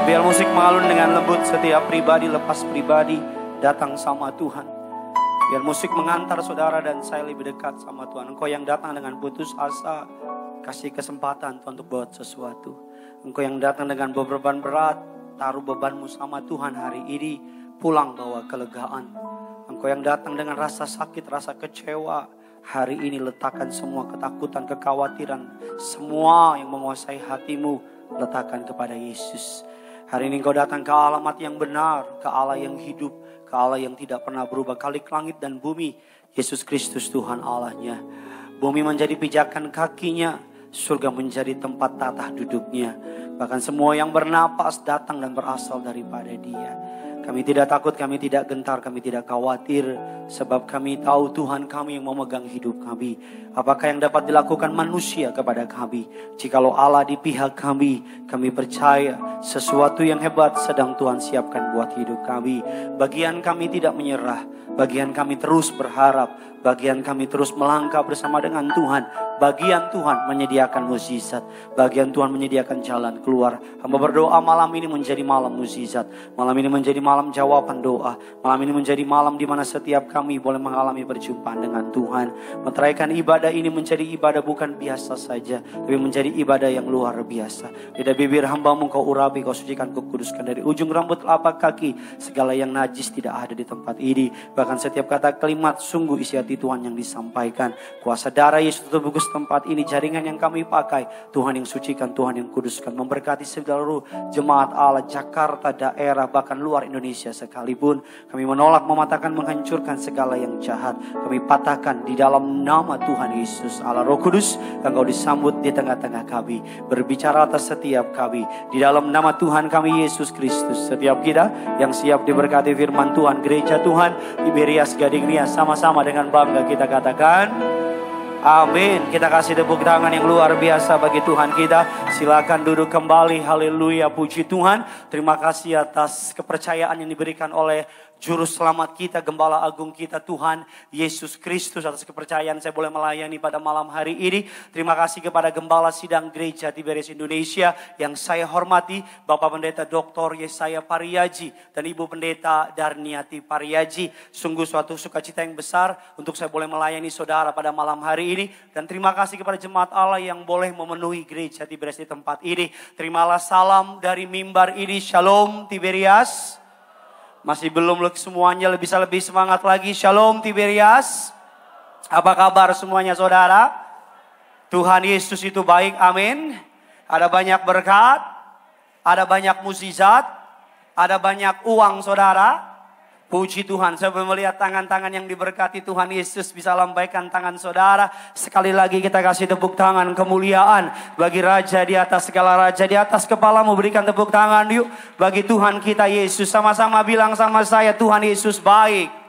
Biar musik mengalun dengan lembut, setiap pribadi lepas pribadi datang sama Tuhan. Biar musik mengantar saudara dan saya lebih dekat sama Tuhan. Engkau yang datang dengan putus asa, kasih kesempatan Tuhan untuk buat sesuatu. Engkau yang datang dengan beban berat, taruh bebanmu sama Tuhan hari ini, pulang bawa kelegaan. Engkau yang datang dengan rasa sakit, rasa kecewa, hari ini letakkan semua ketakutan, kekhawatiran, semua yang menguasai hatimu, letakkan kepada Yesus. Hari ini engkau datang ke alamat yang benar, ke Allah yang hidup, ke Allah yang tidak pernah berubah. Khalik langit dan bumi, Yesus Kristus Tuhan Allahnya. Bumi menjadi pijakan kakinya, surga menjadi tempat tatah duduknya. Bahkan semua yang bernapas datang dan berasal daripada Dia. Kami tidak takut, kami tidak gentar, kami tidak khawatir. Sebab kami tahu Tuhan kami yang memegang hidup kami. Apakah yang dapat dilakukan manusia kepada kami? Jikalau Allah di pihak kami, kami percaya sesuatu yang hebat sedang Tuhan siapkan buat hidup kami. Bagian kami tidak menyerah. Bagian kami terus berharap. Bagian kami terus melangkah bersama dengan Tuhan. Bagian Tuhan menyediakan mukjizat. Bagian Tuhan menyediakan jalan keluar. Hamba berdoa malam ini menjadi malam mukjizat. Malam ini menjadi malam jawaban doa. Malam ini menjadi malam di mana setiap kami boleh mengalami perjumpaan dengan Tuhan. Meteraikan ibadah ini menjadi ibadah bukan biasa saja, tapi menjadi ibadah yang luar biasa. Lidah bibir hambamu kau urapi, kau sucikan, kau kuduskan. Dari ujung rambut telapak kaki, segala yang najis tidak ada di tempat ini. Bahkan setiap kata kalimat sungguh isi hati Tuhan yang disampaikan. Kuasa darah Yesus terbungkus tempat ini, jaringan yang kami pakai, Tuhan yang sucikan, Tuhan yang kuduskan. Memberkati seluruh jemaat Allah Jakarta, daerah, bahkan luar Indonesia sekalipun. Kami menolak, mematahkan, menghancurkan segala yang jahat. Kami patahkan di dalam nama Tuhan Yesus. Allah Roh Kudus, Engkau disambut di tengah-tengah kami. Berbicara atas setiap kami. Di dalam nama Tuhan kami Yesus Kristus. Setiap kita yang siap diberkati firman Tuhan, gereja Tuhan Tiberias Gading Ria, sama-sama dengan bangga kita katakan amin. Kita kasih tepuk tangan yang luar biasa bagi Tuhan kita. Silakan duduk kembali. Haleluya, puji Tuhan. Terima kasih atas kepercayaan yang diberikan oleh Juru Selamat kita, Gembala Agung kita Tuhan Yesus Kristus. Atas kepercayaan saya boleh melayani pada malam hari ini. Terima kasih kepada Gembala Sidang Gereja Tiberias Indonesia yang saya hormati, Bapak Pendeta Dr. Yesaya Pariyaji dan Ibu Pendeta Darniati Pariyaji. Sungguh suatu sukacita yang besar untuk saya boleh melayani saudara pada malam hari ini. Dan terima kasih kepada jemaat Allah yang boleh memenuhi gereja Tiberias di tempat ini. Terimalah salam dari mimbar ini. Shalom Tiberias. Masih belum semuanya bisa lebih semangat lagi. Shalom Tiberias. Apa kabar semuanya saudara? Tuhan Yesus itu baik, amin. Ada banyak berkat, ada banyak mukjizat, ada banyak uang saudara. Puji Tuhan, saya melihat tangan-tangan yang diberkati Tuhan Yesus bisa lambaikan tangan saudara. Sekali lagi kita kasih tepuk tangan kemuliaan bagi Raja di atas segala raja, di atas kepalamu berikan tepuk tangan yuk. Bagi Tuhan kita Yesus, sama-sama bilang sama saya, Tuhan Yesus baik.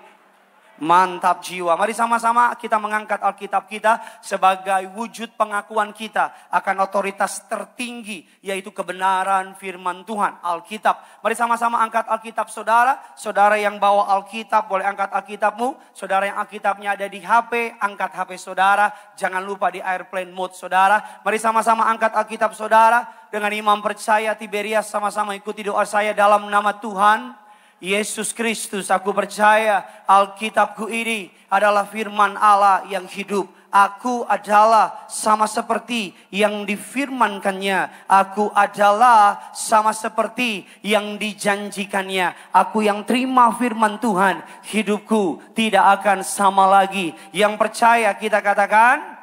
Mantap jiwa. Mari sama-sama kita mengangkat Alkitab kita sebagai wujud pengakuan kita akan otoritas tertinggi, yaitu kebenaran firman Tuhan, Alkitab. Mari sama-sama angkat Alkitab saudara. Saudara yang bawa Alkitab boleh angkat Alkitabmu. Saudara yang Alkitabnya ada di HP, angkat HP saudara. Jangan lupa di airplane mode saudara. Mari sama-sama angkat Alkitab saudara. Dengan imam percaya Tiberias, sama-sama ikuti doa saya dalam nama Tuhan Yesus Kristus. Aku percaya Alkitabku ini adalah firman Allah yang hidup. Aku adalah sama seperti yang difirmankannya. Aku adalah sama seperti yang dijanjikannya. Aku yang terima firman Tuhan, hidupku tidak akan sama lagi. Yang percaya kita katakan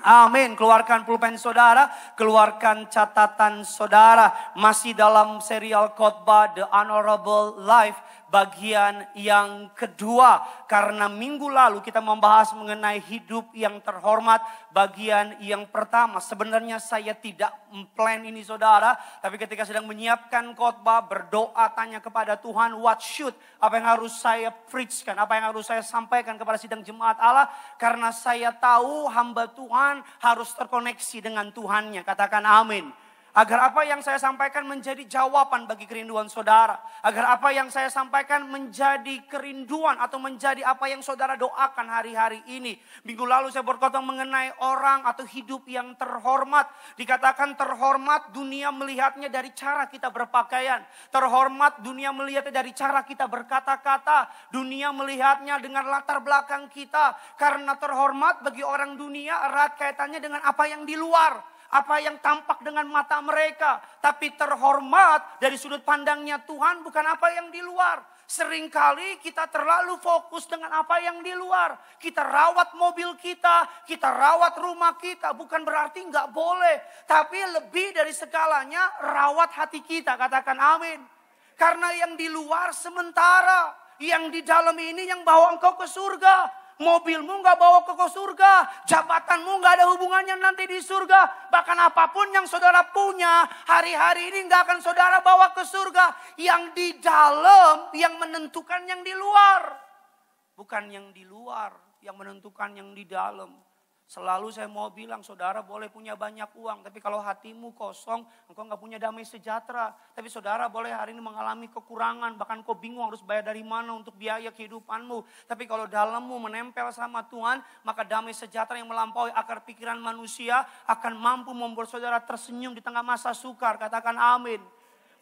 amin. Keluarkan pulpen saudara, keluarkan catatan saudara. Masih dalam serial khotbah The Honorable Life bagian yang kedua. Karena minggu lalu kita membahas mengenai hidup yang terhormat. Bagian yang pertama, sebenarnya saya tidak plan ini saudara. Tapi ketika sedang menyiapkan khotbah, berdoa tanya kepada Tuhan, what should, apa yang harus saya preachkan, apa yang harus saya sampaikan kepada sidang jemaat Allah. Karena saya tahu hamba Tuhan harus terkoneksi dengan Tuhannya. Katakan amin. Agar apa yang saya sampaikan menjadi jawaban bagi kerinduan saudara. Agar apa yang saya sampaikan menjadi kerinduan atau menjadi apa yang saudara doakan hari-hari ini. Minggu lalu saya berkhotbah mengenai orang atau hidup yang terhormat. Dikatakan terhormat, dunia melihatnya dari cara kita berpakaian. Terhormat, dunia melihatnya dari cara kita berkata-kata. Dunia melihatnya dengan latar belakang kita. Karena terhormat bagi orang dunia erat kaitannya dengan apa yang di luar. Apa yang tampak dengan mata mereka. Tapi terhormat dari sudut pandangnya Tuhan bukan apa yang di luar. Seringkali kita terlalu fokus dengan apa yang di luar. Kita rawat mobil kita rawat rumah kita. Bukan berarti nggak boleh. Tapi lebih dari segalanya rawat hati kita. Katakan amin. Karena yang di luar sementara. Yang di dalam ini yang bawa engkau ke surga. Mobilmu gak bawa ke surga. Jabatanmu gak ada hubungannya nanti di surga. Bahkan apapun yang saudara punya, hari-hari ini gak akan saudara bawa ke surga. Yang di dalam yang menentukan yang di luar. Bukan yang di luar yang menentukan yang di dalam. Selalu saya mau bilang, saudara boleh punya banyak uang. Tapi kalau hatimu kosong, engkau gak punya damai sejahtera. Tapi saudara boleh hari ini mengalami kekurangan. Bahkan kau bingung harus bayar dari mana untuk biaya kehidupanmu. Tapi kalau dalammu menempel sama Tuhan, maka damai sejahtera yang melampaui akar pikiran manusia akan mampu membuat saudara tersenyum di tengah masa sukar. Katakan amin.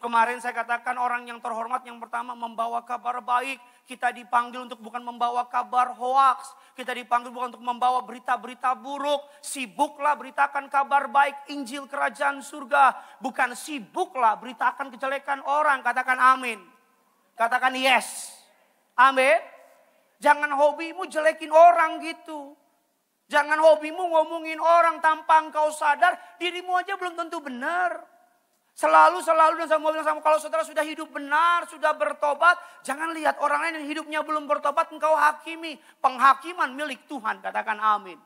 Kemarin saya katakan orang yang terhormat yang pertama membawa kabar baik. Kita dipanggil untuk bukan membawa kabar hoaks. Kita dipanggil bukan untuk membawa berita-berita buruk. Sibuklah beritakan kabar baik Injil Kerajaan Surga. Bukan sibuklah beritakan kejelekan orang. Katakan amin. Katakan yes. Amin. Jangan hobimu jelekin orang gitu. Jangan hobimu ngomongin orang tanpa engkau sadar. Dirimu aja belum tentu benar. Selalu dan saya mau bilang sama kalau saudara sudah hidup benar, sudah bertobat, jangan lihat orang lain yang hidupnya belum bertobat, engkau hakimi. Penghakiman milik Tuhan, katakan amin.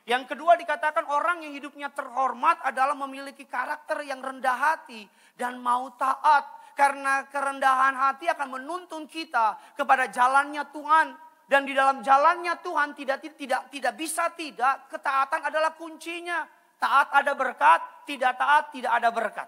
Yang kedua dikatakan orang yang hidupnya terhormat adalah memiliki karakter yang rendah hati dan mau taat. Karena kerendahan hati akan menuntun kita kepada jalannya Tuhan. Dan di dalam jalannya Tuhan tidak bisa tidak, ketaatan adalah kuncinya. Taat ada berkat, tidak taat tidak ada berkat.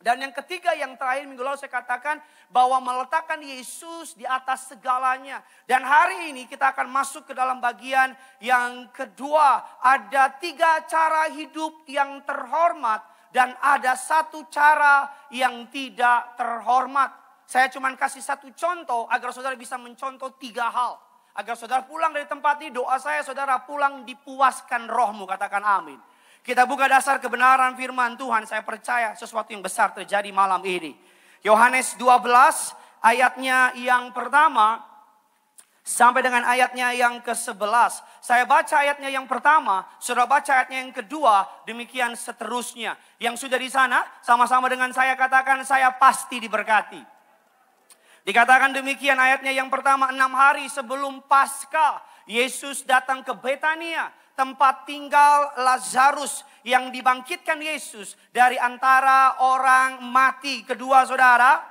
Dan yang ketiga yang terakhir minggu lalu saya katakan bahwa meletakkan Yesus di atas segalanya. Dan hari ini kita akan masuk ke dalam bagian yang kedua. Ada 3 cara hidup yang terhormat dan ada 1 cara yang tidak terhormat. Saya cuma kasih 1 contoh agar saudara bisa mencontoh 3 hal. Agar saudara pulang dari tempat ini, doa saya saudara pulang dipuaskan rohmu, katakan amin. Kita buka dasar kebenaran firman Tuhan. Saya percaya sesuatu yang besar terjadi malam ini. Yohanes 12 ayatnya yang pertama sampai dengan ayatnya yang ke-11. Saya baca ayatnya yang pertama, saudara baca ayatnya yang kedua, demikian seterusnya. Yang sudah di sana sama-sama dengan saya katakan saya pasti diberkati. Dikatakan demikian ayatnya yang pertama, 6 hari sebelum Paskah Yesus datang ke Betania. Tempat tinggal Lazarus yang dibangkitkan Yesus dari antara orang mati. Kedua saudara,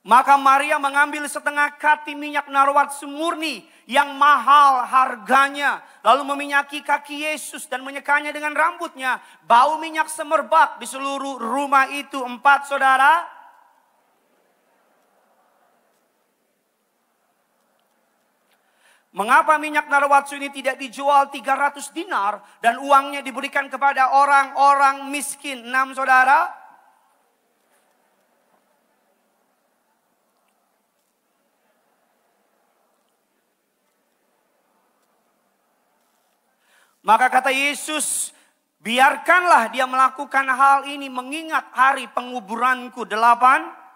maka Maria mengambil setengah kati minyak narwatsu murni yang mahal harganya. Lalu meminyaki kaki Yesus dan menyekanya dengan rambutnya. Bau minyak semerbak di seluruh rumah itu. 4 saudara. Mengapa minyak narwatsu ini tidak dijual 300 dinar dan uangnya diberikan kepada orang-orang miskin? 6 saudara. Maka kata Yesus, biarkanlah dia melakukan hal ini mengingat hari penguburanku. 8.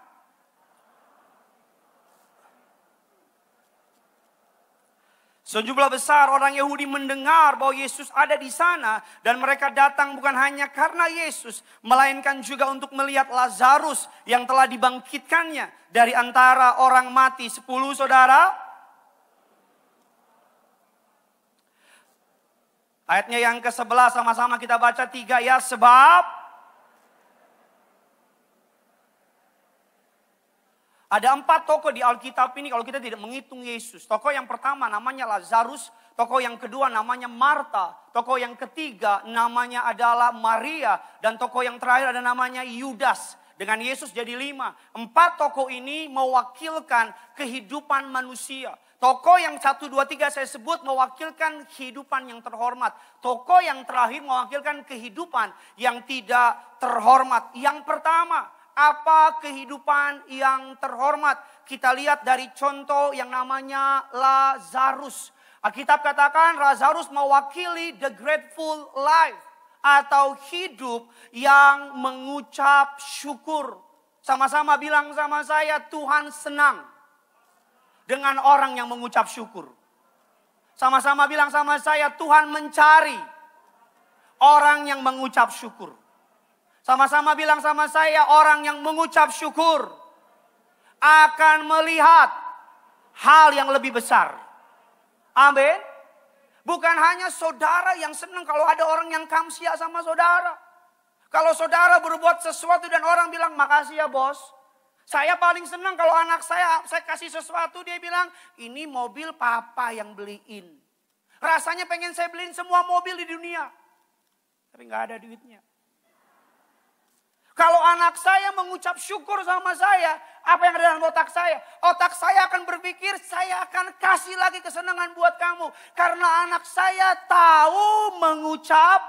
Sejumlah besar orang Yahudi mendengar bahwa Yesus ada di sana. Dan mereka datang bukan hanya karena Yesus, melainkan juga untuk melihat Lazarus yang telah dibangkitkannya dari antara orang mati. 10 saudara. Ayatnya yang ke-11 sama-sama kita baca 3 ya. Sebab Ada 4 tokoh di Alkitab ini kalau kita tidak menghitung Yesus. Tokoh yang pertama namanya Lazarus. Tokoh yang kedua namanya Marta. Tokoh yang ketiga namanya adalah Maria. Dan tokoh yang terakhir ada namanya Yudas. Dengan Yesus jadi 5. 4 tokoh ini mewakilkan kehidupan manusia. Tokoh yang 1, 2, 3 saya sebut mewakilkan kehidupan yang terhormat. Tokoh yang terakhir mewakilkan kehidupan yang tidak terhormat. Yang pertama, apa kehidupan yang terhormat? Kita lihat dari contoh yang namanya Lazarus. Alkitab katakan Lazarus mewakili the grateful life. Atau hidup yang mengucap syukur. Sama-sama bilang sama saya, Tuhan senang dengan orang yang mengucap syukur. Sama-sama bilang sama saya, Tuhan mencari orang yang mengucap syukur. Sama-sama bilang sama saya, orang yang mengucap syukur akan melihat hal yang lebih besar. Amin. Bukan hanya saudara yang senang kalau ada orang yang kamsia sama saudara. Kalau saudara berbuat sesuatu dan orang bilang, makasih ya bos. Saya paling senang kalau anak saya kasih sesuatu, dia bilang, ini mobil papa yang beliin. Rasanya pengen saya beliin semua mobil di dunia. Tapi gak ada duitnya. Kalau anak saya mengucap syukur sama saya, apa yang ada dalam otak saya? Otak saya akan berpikir, saya akan kasih lagi kesenangan buat kamu. Karena anak saya tahu mengucap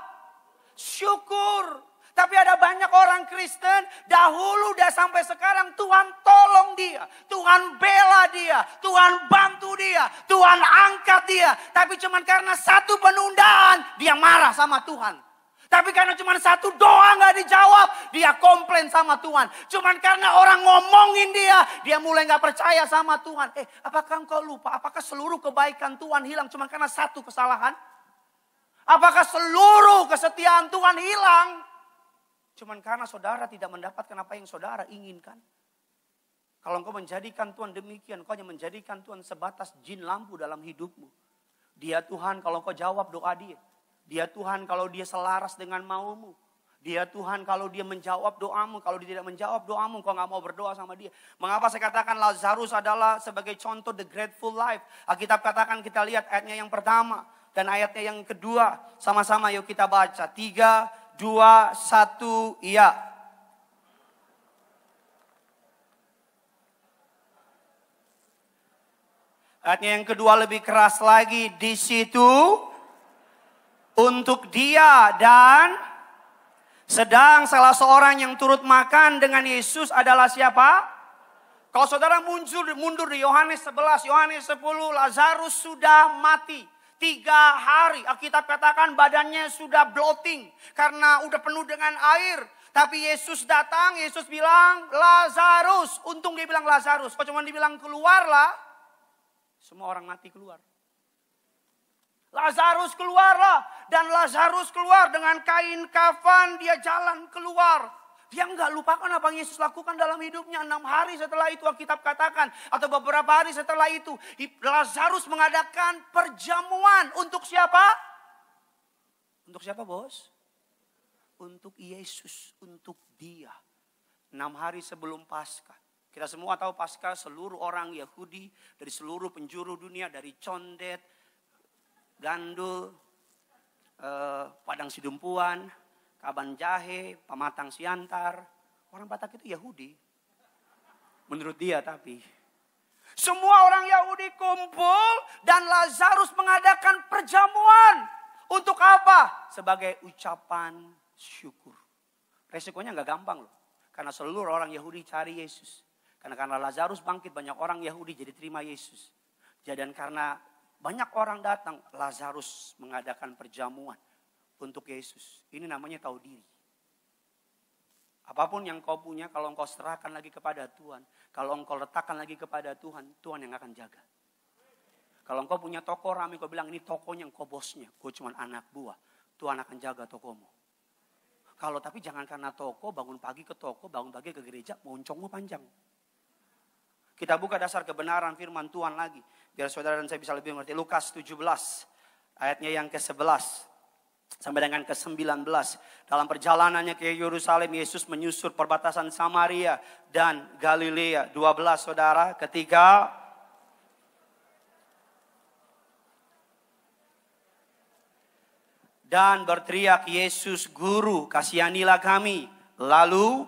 syukur. Tapi ada banyak orang Kristen, dahulu dan sampai sekarang Tuhan tolong dia. Tuhan bela dia, Tuhan bantu dia, Tuhan angkat dia. Tapi cuma karena satu penundaan, dia marah sama Tuhan. Tapi karena cuma satu doa gak dijawab, dia komplain sama Tuhan. Cuma karena orang ngomongin dia mulai gak percaya sama Tuhan. Apakah engkau lupa? Apakah seluruh kebaikan Tuhan hilang cuma karena satu kesalahan? Apakah seluruh kesetiaan Tuhan hilang cuma karena saudara tidak mendapatkan apa yang saudara inginkan? Kalau engkau menjadikan Tuhan demikian, engkau hanya menjadikan Tuhan sebatas jin lampu dalam hidupmu. Dia Tuhan kalau engkau jawab doa dia. Dia Tuhan kalau dia selaras dengan maumu. Dia Tuhan kalau dia menjawab doamu. Kalau dia tidak menjawab doamu, kau gak mau berdoa sama dia. Mengapa saya katakan Lazarus adalah sebagai contoh the grateful life. Alkitab katakan, kita lihat ayatnya yang pertama dan ayatnya yang kedua. Sama-sama yuk kita baca. 3, 2, 1, iya. Ayatnya yang kedua lebih keras lagi. Di situ untuk dia dan sedang salah seorang yang turut makan dengan Yesus adalah siapa? Kalau saudara mundur di Yohanes 11, Yohanes 10, Lazarus sudah mati. 3 hari, Alkitab katakan badannya sudah bloating karena udah penuh dengan air. Tapi Yesus datang, Yesus bilang, Lazarus. Untung dia bilang Lazarus. Kalau cuma dibilang keluarlah, semua orang mati keluar. Lazarus keluarlah. Dan Lazarus keluar dengan kain kafan, dia jalan keluar. Dia enggak lupakan apa yang Yesus lakukan dalam hidupnya. 6 hari setelah itu Alkitab katakan, atau beberapa hari setelah itu, Lazarus mengadakan perjamuan. Untuk siapa? Untuk siapa bos? Untuk Yesus, untuk dia. 6 hari sebelum Paskah. Kita semua tahu Paskah seluruh orang Yahudi dari seluruh penjuru dunia, dari Condet, Gandul, Padang Sidumpuan, Kaban Jahe, Pamatang Siantar. Orang Batak itu Yahudi. Menurut dia tapi. Semua orang Yahudi kumpul dan Lazarus mengadakan perjamuan. Untuk apa? Sebagai ucapan syukur. Resikonya gak gampang loh. Karena seluruh orang Yahudi cari Yesus. Karena Lazarus bangkit, banyak orang Yahudi jadi terima Yesus. Dan karena banyak orang datang, Lazarus mengadakan perjamuan untuk Yesus. Ini namanya tahu diri. Apapun yang kau punya, kalau engkau serahkan lagi kepada Tuhan, kalau engkau letakkan lagi kepada Tuhan, Tuhan yang akan jaga. Kalau engkau punya toko rame, kau bilang ini tokonya, engkau bosnya, gue cuma anak buah, Tuhan akan jaga tokomu. Kalau tapi jangan karena toko, bangun pagi ke toko, bangun pagi ke gereja, moncongmu panjang. Kita buka dasar kebenaran firman Tuhan lagi. Biar saudara dan saya bisa lebih mengerti. Lukas 17 ayatnya yang ke-11. Sampai dengan ke-19. Dalam perjalanannya ke Yerusalem, Yesus menyusur perbatasan Samaria dan Galilea. 12 saudara, ketika dan berteriak, Yesus Guru, kasihanilah kami. Lalu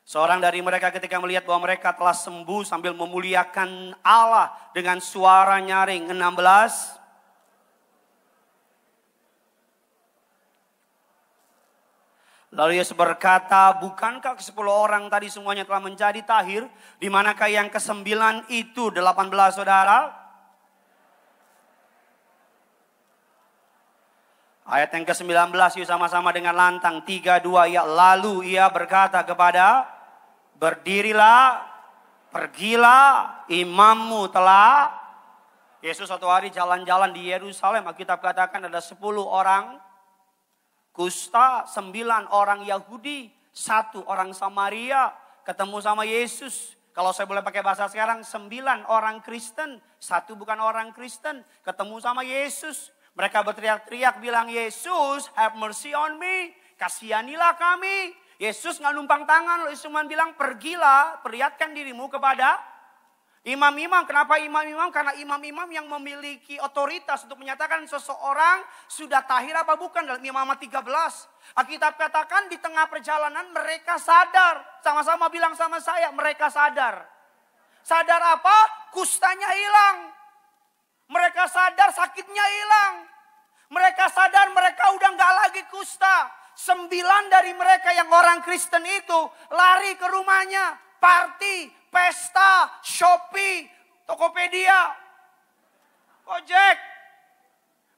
seorang dari mereka ketika melihat bahwa mereka telah sembuh sambil memuliakan Allah dengan suara nyaring. 16. Lalu Yesus berkata, bukankah ke-10 orang tadi semuanya telah menjadi tahir? Di manakah yang ke-9 itu? 18 saudara. Ayat yang ke-19 yuk sama-sama dengan lantang. 3, 2 ya. Lalu ia berkata kepada, berdirilah, pergilah, imammu telah. Yesus suatu hari jalan-jalan di Yerusalem. Alkitab katakan ada 10 orang kusta, 9 orang Yahudi, 1 orang Samaria ketemu sama Yesus. Kalau saya boleh pakai bahasa sekarang, 9 orang Kristen, 1 bukan orang Kristen ketemu sama Yesus. Mereka berteriak-teriak bilang, Yesus have mercy on me, kasihanilah kami. Yesus nggak numpang tangan, Yesus cuma bilang pergilah, perlihatkan dirimu kepada imam-imam. Kenapa imam-imam? Karena imam-imam yang memiliki otoritas untuk menyatakan seseorang sudah tahir apa bukan. Dalam Imamat 13. Alkitab katakan di tengah perjalanan mereka sadar. Sama-sama bilang sama saya, mereka sadar. Sadar apa? Kustanya hilang. Mereka sadar sakitnya hilang. Mereka sadar mereka udah gak lagi kusta. 9 dari mereka yang orang Kristen itu lari ke rumahnya. Party, pesta, Shopee, Tokopedia, Gojek.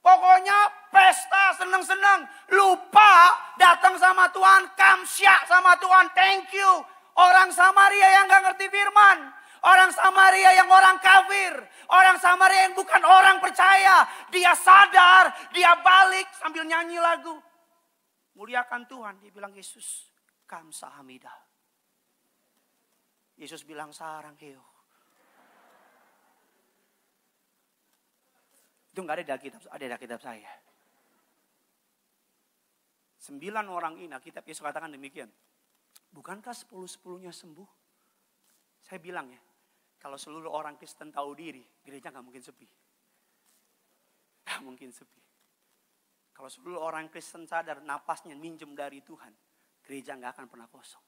Pokoknya pesta, seneng-seneng. Lupa datang sama Tuhan, kamsya sama Tuhan, thank you. Orang Samaria yang gak ngerti firman. Orang Samaria yang orang kafir. Orang Samaria yang bukan orang percaya. Dia sadar, dia balik sambil nyanyi lagu. Muliakan Tuhan, dia bilang Yesus, kamsa hamidah. Yesus bilang sarang heo. Itu enggak ada di Alkitab saya. 9 orang ini, Alkitab Yesus katakan demikian. Bukankah 10-10-nya sembuh? Saya bilang ya, kalau seluruh orang Kristen tahu diri, gereja gak mungkin sepi. Gak mungkin sepi. Kalau seluruh orang Kristen sadar napasnya minjem dari Tuhan, gereja gak akan pernah kosong.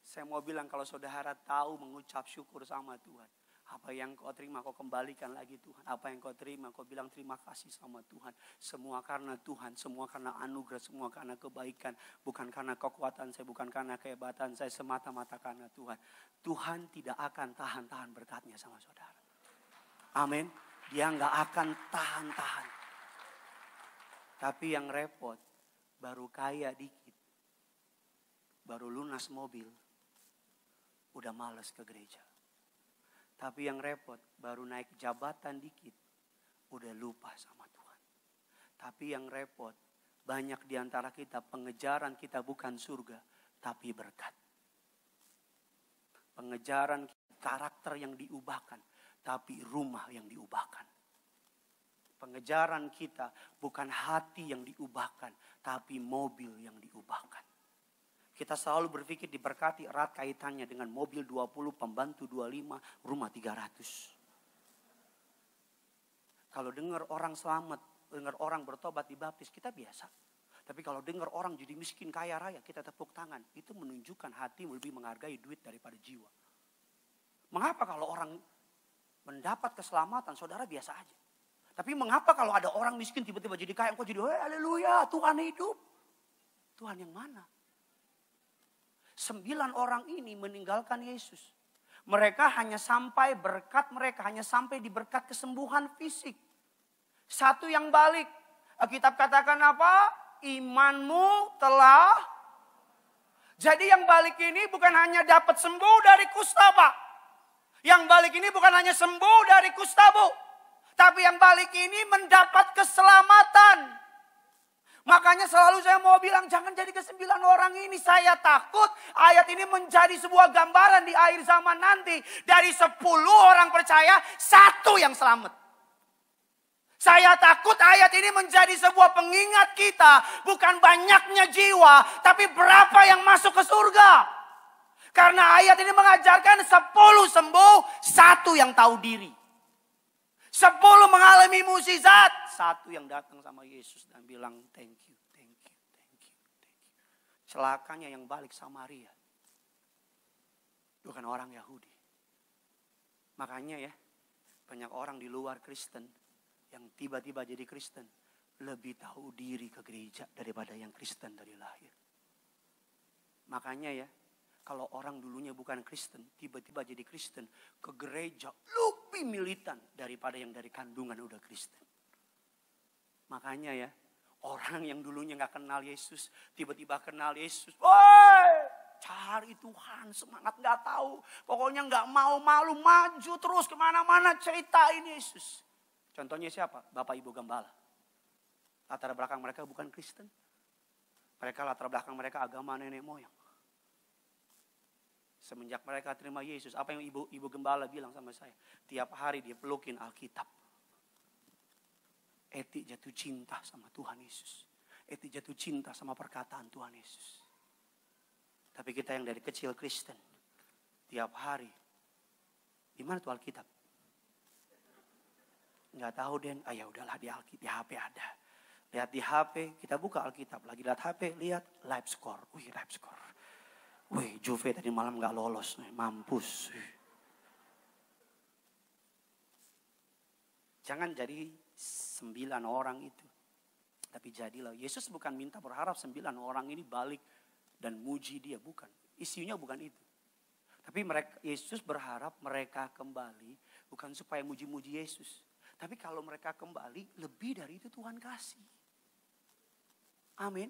Saya mau bilang kalau saudara tahu mengucap syukur sama Tuhan, apa yang kau terima kau kembalikan lagi Tuhan. Apa yang kau terima kau bilang terima kasih sama Tuhan. Semua karena Tuhan, semua karena anugerah, semua karena kebaikan. Bukan karena kekuatan saya, bukan karena kehebatan saya, semata-mata karena Tuhan. Tuhan tidak akan tahan-tahan berkatnya sama saudara. Amin. Dia gak akan tahan-tahan. Tapi yang repot, baru kaya dikit, baru lunas mobil, udah malas ke gereja. Tapi yang repot, baru naik jabatan dikit, udah lupa sama Tuhan. Tapi yang repot, banyak di antara kita pengejaran kita bukan surga, tapi berkat. Pengejaran karakter yang diubahkan, tapi rumah yang diubahkan. Pengejaran kita bukan hati yang diubahkan, tapi mobil yang diubahkan. Kita selalu berpikir diberkati erat kaitannya dengan mobil 20, pembantu 25, rumah 300. Kalau dengar orang selamat, dengar orang bertobat dibaptis, kita biasa. Tapi kalau dengar orang jadi miskin kaya raya, kita tepuk tangan. Itu menunjukkan hati lebih menghargai duit daripada jiwa. Mengapa kalau orang mendapat keselamatan, saudara biasa aja. Tapi mengapa kalau ada orang miskin tiba-tiba jadi kaya, engkau jadi, haleluya, Tuhan hidup. Tuhan yang mana? 9 orang ini meninggalkan Yesus. Mereka hanya sampai berkat mereka, hanya sampai di berkat kesembuhan fisik. 1 yang balik. Alkitab katakan apa? Imanmu telah. Jadi yang balik ini bukan hanya dapat sembuh dari kusta, Pak. Yang balik ini bukan hanya sembuh dari kusta, Bu. Tapi yang balik ini mendapat keselamatan. Makanya selalu saya mau bilang jangan jadi ke-9 orang ini. Saya takut ayat ini menjadi sebuah gambaran di akhir zaman nanti. Dari 10 orang percaya, 1 yang selamat. Saya takut ayat ini menjadi sebuah pengingat kita. Bukan banyaknya jiwa, tapi berapa yang masuk ke surga. Karena ayat ini mengajarkan 10 sembuh, 1 yang tahu diri. 10 mengalami mukjizat, 1 yang datang sama Yesus dan bilang thank you, thank you, thank you, thank you. Celakanya yang balik Samaria. Bukan orang Yahudi. Makanya ya, banyak orang di luar Kristen yang tiba-tiba jadi Kristen lebih tahu diri ke gereja daripada yang Kristen dari lahir. Makanya ya, kalau orang dulunya bukan Kristen, tiba-tiba jadi Kristen, ke gereja lebih militan daripada yang dari kandungan udah Kristen. Makanya ya, orang yang dulunya gak kenal Yesus, tiba-tiba kenal Yesus. Woi, cari Tuhan, semangat gak tahu. Pokoknya gak mau malu, maju terus kemana-mana ceritain Yesus. Contohnya siapa? Bapak Ibu Gembala. Latar belakang mereka bukan Kristen. Mereka latar belakang mereka agama nenek moyang. Semenjak mereka terima Yesus, apa yang ibu gembala bilang sama saya? Tiap hari dia pelukin Alkitab. Eti jatuh cinta sama Tuhan Yesus. Eti jatuh cinta sama perkataan Tuhan Yesus. Tapi kita yang dari kecil Kristen, tiap hari, di mana tuh Alkitab? Nggak tahu Den, ya udahlah di HP ada. Lihat di HP, kita buka Alkitab. Lagi lihat HP, lihat live score. Wih, live score. Wih, Juve tadi malam gak lolos, mampus. Jangan jadi 9 orang itu. Tapi jadilah, Yesus bukan minta berharap 9 orang ini balik dan muji dia, bukan. Isunya bukan itu. Tapi Yesus berharap mereka kembali, bukan supaya muji-muji Yesus. Tapi kalau mereka kembali, lebih dari itu Tuhan kasih. Amin.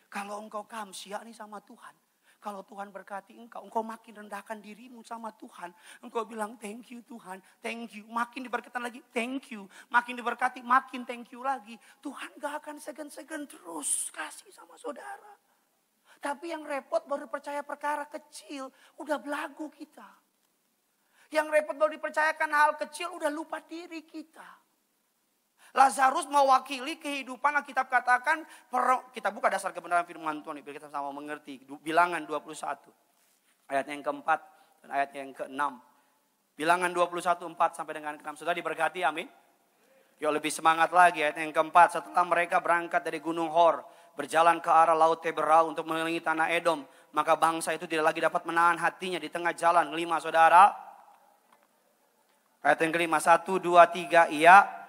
Kalau engkau kamsia nih sama Tuhan. Kalau Tuhan berkati engkau makin rendahkan dirimu sama Tuhan. Engkau bilang thank you Tuhan, thank you. Makin diberkati lagi, thank you. Makin diberkati, makin thank you lagi. Tuhan gak akan segan-segan terus kasih sama saudara. Tapi yang repot baru percaya perkara kecil, udah belagu kita. Yang repot baru dipercayakan hal kecil, udah lupa diri kita. Lazarus mewakili kehidupan Alkitab katakan, kita buka dasar kebenaran firman Tuhan, biar kita sama mengerti. Bilangan 21, ayat yang keempat dan ayat yang ke-6. Bilangan 21, 4 sampai dengan ke-6. Sudah diberkati, amin. Yuk lebih semangat lagi, ayat yang keempat. Setelah mereka berangkat dari Gunung Hor, berjalan ke arah Laut Teberau untuk mengelilingi tanah Edom, maka bangsa itu tidak lagi dapat menahan hatinya di tengah jalan. 5 saudara. Ayat yang ke-5, 1, 2, 3, iya.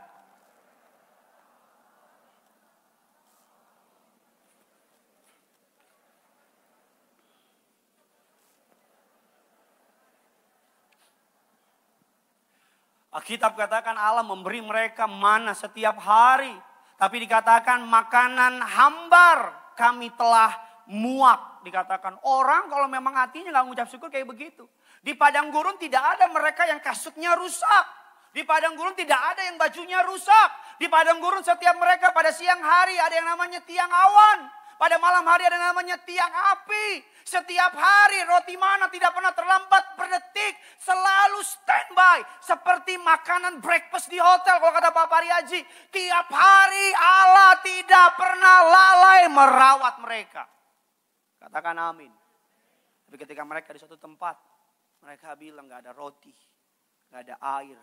Alkitab katakan Allah memberi mereka mana setiap hari. Tapi dikatakan makanan hambar kami telah muak. Dikatakan orang kalau memang hatinya gak mengucap syukur kayak begitu. Di padang gurun tidak ada mereka yang kasutnya rusak. Di padang gurun tidak ada yang bajunya rusak. Di padang gurun setiap mereka pada siang hari ada yang namanya tiang awan. Pada malam hari ada yang namanya tiang api. Setiap hari roti mana tidak pernah terlambat berdetik. Selalu standby. Seperti makanan breakfast di hotel kalau kata Pak Pariaji. Tiap hari Allah tidak pernah lalai merawat mereka. Katakan amin. Tapi ketika mereka di suatu tempat. Mereka bilang gak ada roti. Gak ada air.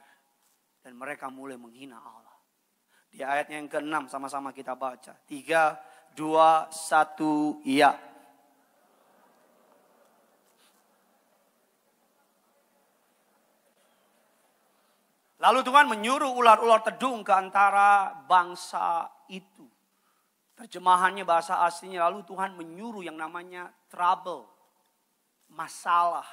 Dan mereka mulai menghina Allah. Di ayat yang ke-6 sama-sama kita baca. 3, 2, 1, iya. Lalu Tuhan menyuruh ular-ular tedung ke antara bangsa itu. Terjemahannya bahasa aslinya, lalu Tuhan menyuruh yang namanya trouble, masalah.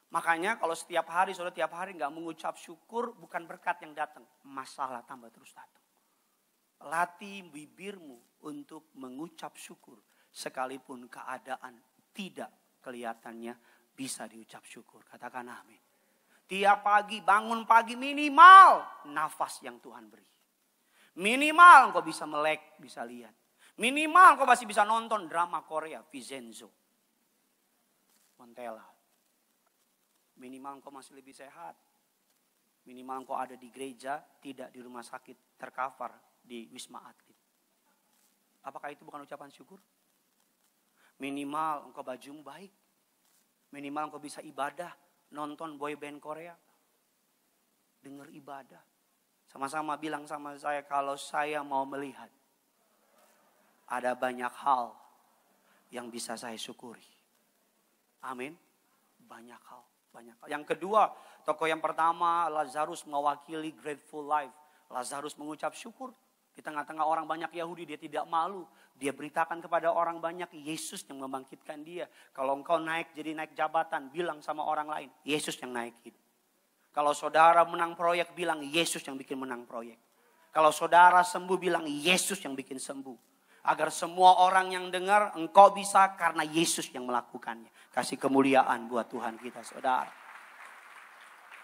Makanya kalau setiap hari, saudara tiap hari gak mengucap syukur, bukan berkat yang datang. Masalah tambah terus datang. Latih bibirmu untuk mengucap syukur. Sekalipun keadaan tidak kelihatannya bisa diucap syukur. Katakan amin. Tiap pagi, bangun pagi minimal nafas yang Tuhan beri. Minimal engkau bisa melek, bisa lihat. Minimal kau masih bisa nonton drama Korea, Vincenzo, Montella. Minimal kau masih lebih sehat. Minimal kau ada di gereja, tidak di rumah sakit, tercover di Wisma Atlet. Apakah itu bukan ucapan syukur? Minimal engkau bajumu baik. Minimal engkau bisa ibadah, nonton boy band Korea. Dengar ibadah. Sama-sama bilang sama saya, kalau saya mau melihat, ada banyak hal yang bisa saya syukuri. Amin. Banyak hal. Yang kedua, tokoh yang pertama, Lazarus mewakili grateful life. Lazarus mengucap syukur. Di tengah-tengah orang banyak Yahudi, dia tidak malu. Dia beritakan kepada orang banyak, Yesus yang membangkitkan dia. Kalau engkau naik jabatan, bilang sama orang lain, Yesus yang naikin. Kalau saudara menang proyek, bilang Yesus yang bikin menang proyek. Kalau saudara sembuh, bilang Yesus yang bikin sembuh. Agar semua orang yang dengar, engkau bisa karena Yesus yang melakukannya. Kasih kemuliaan buat Tuhan kita, saudara.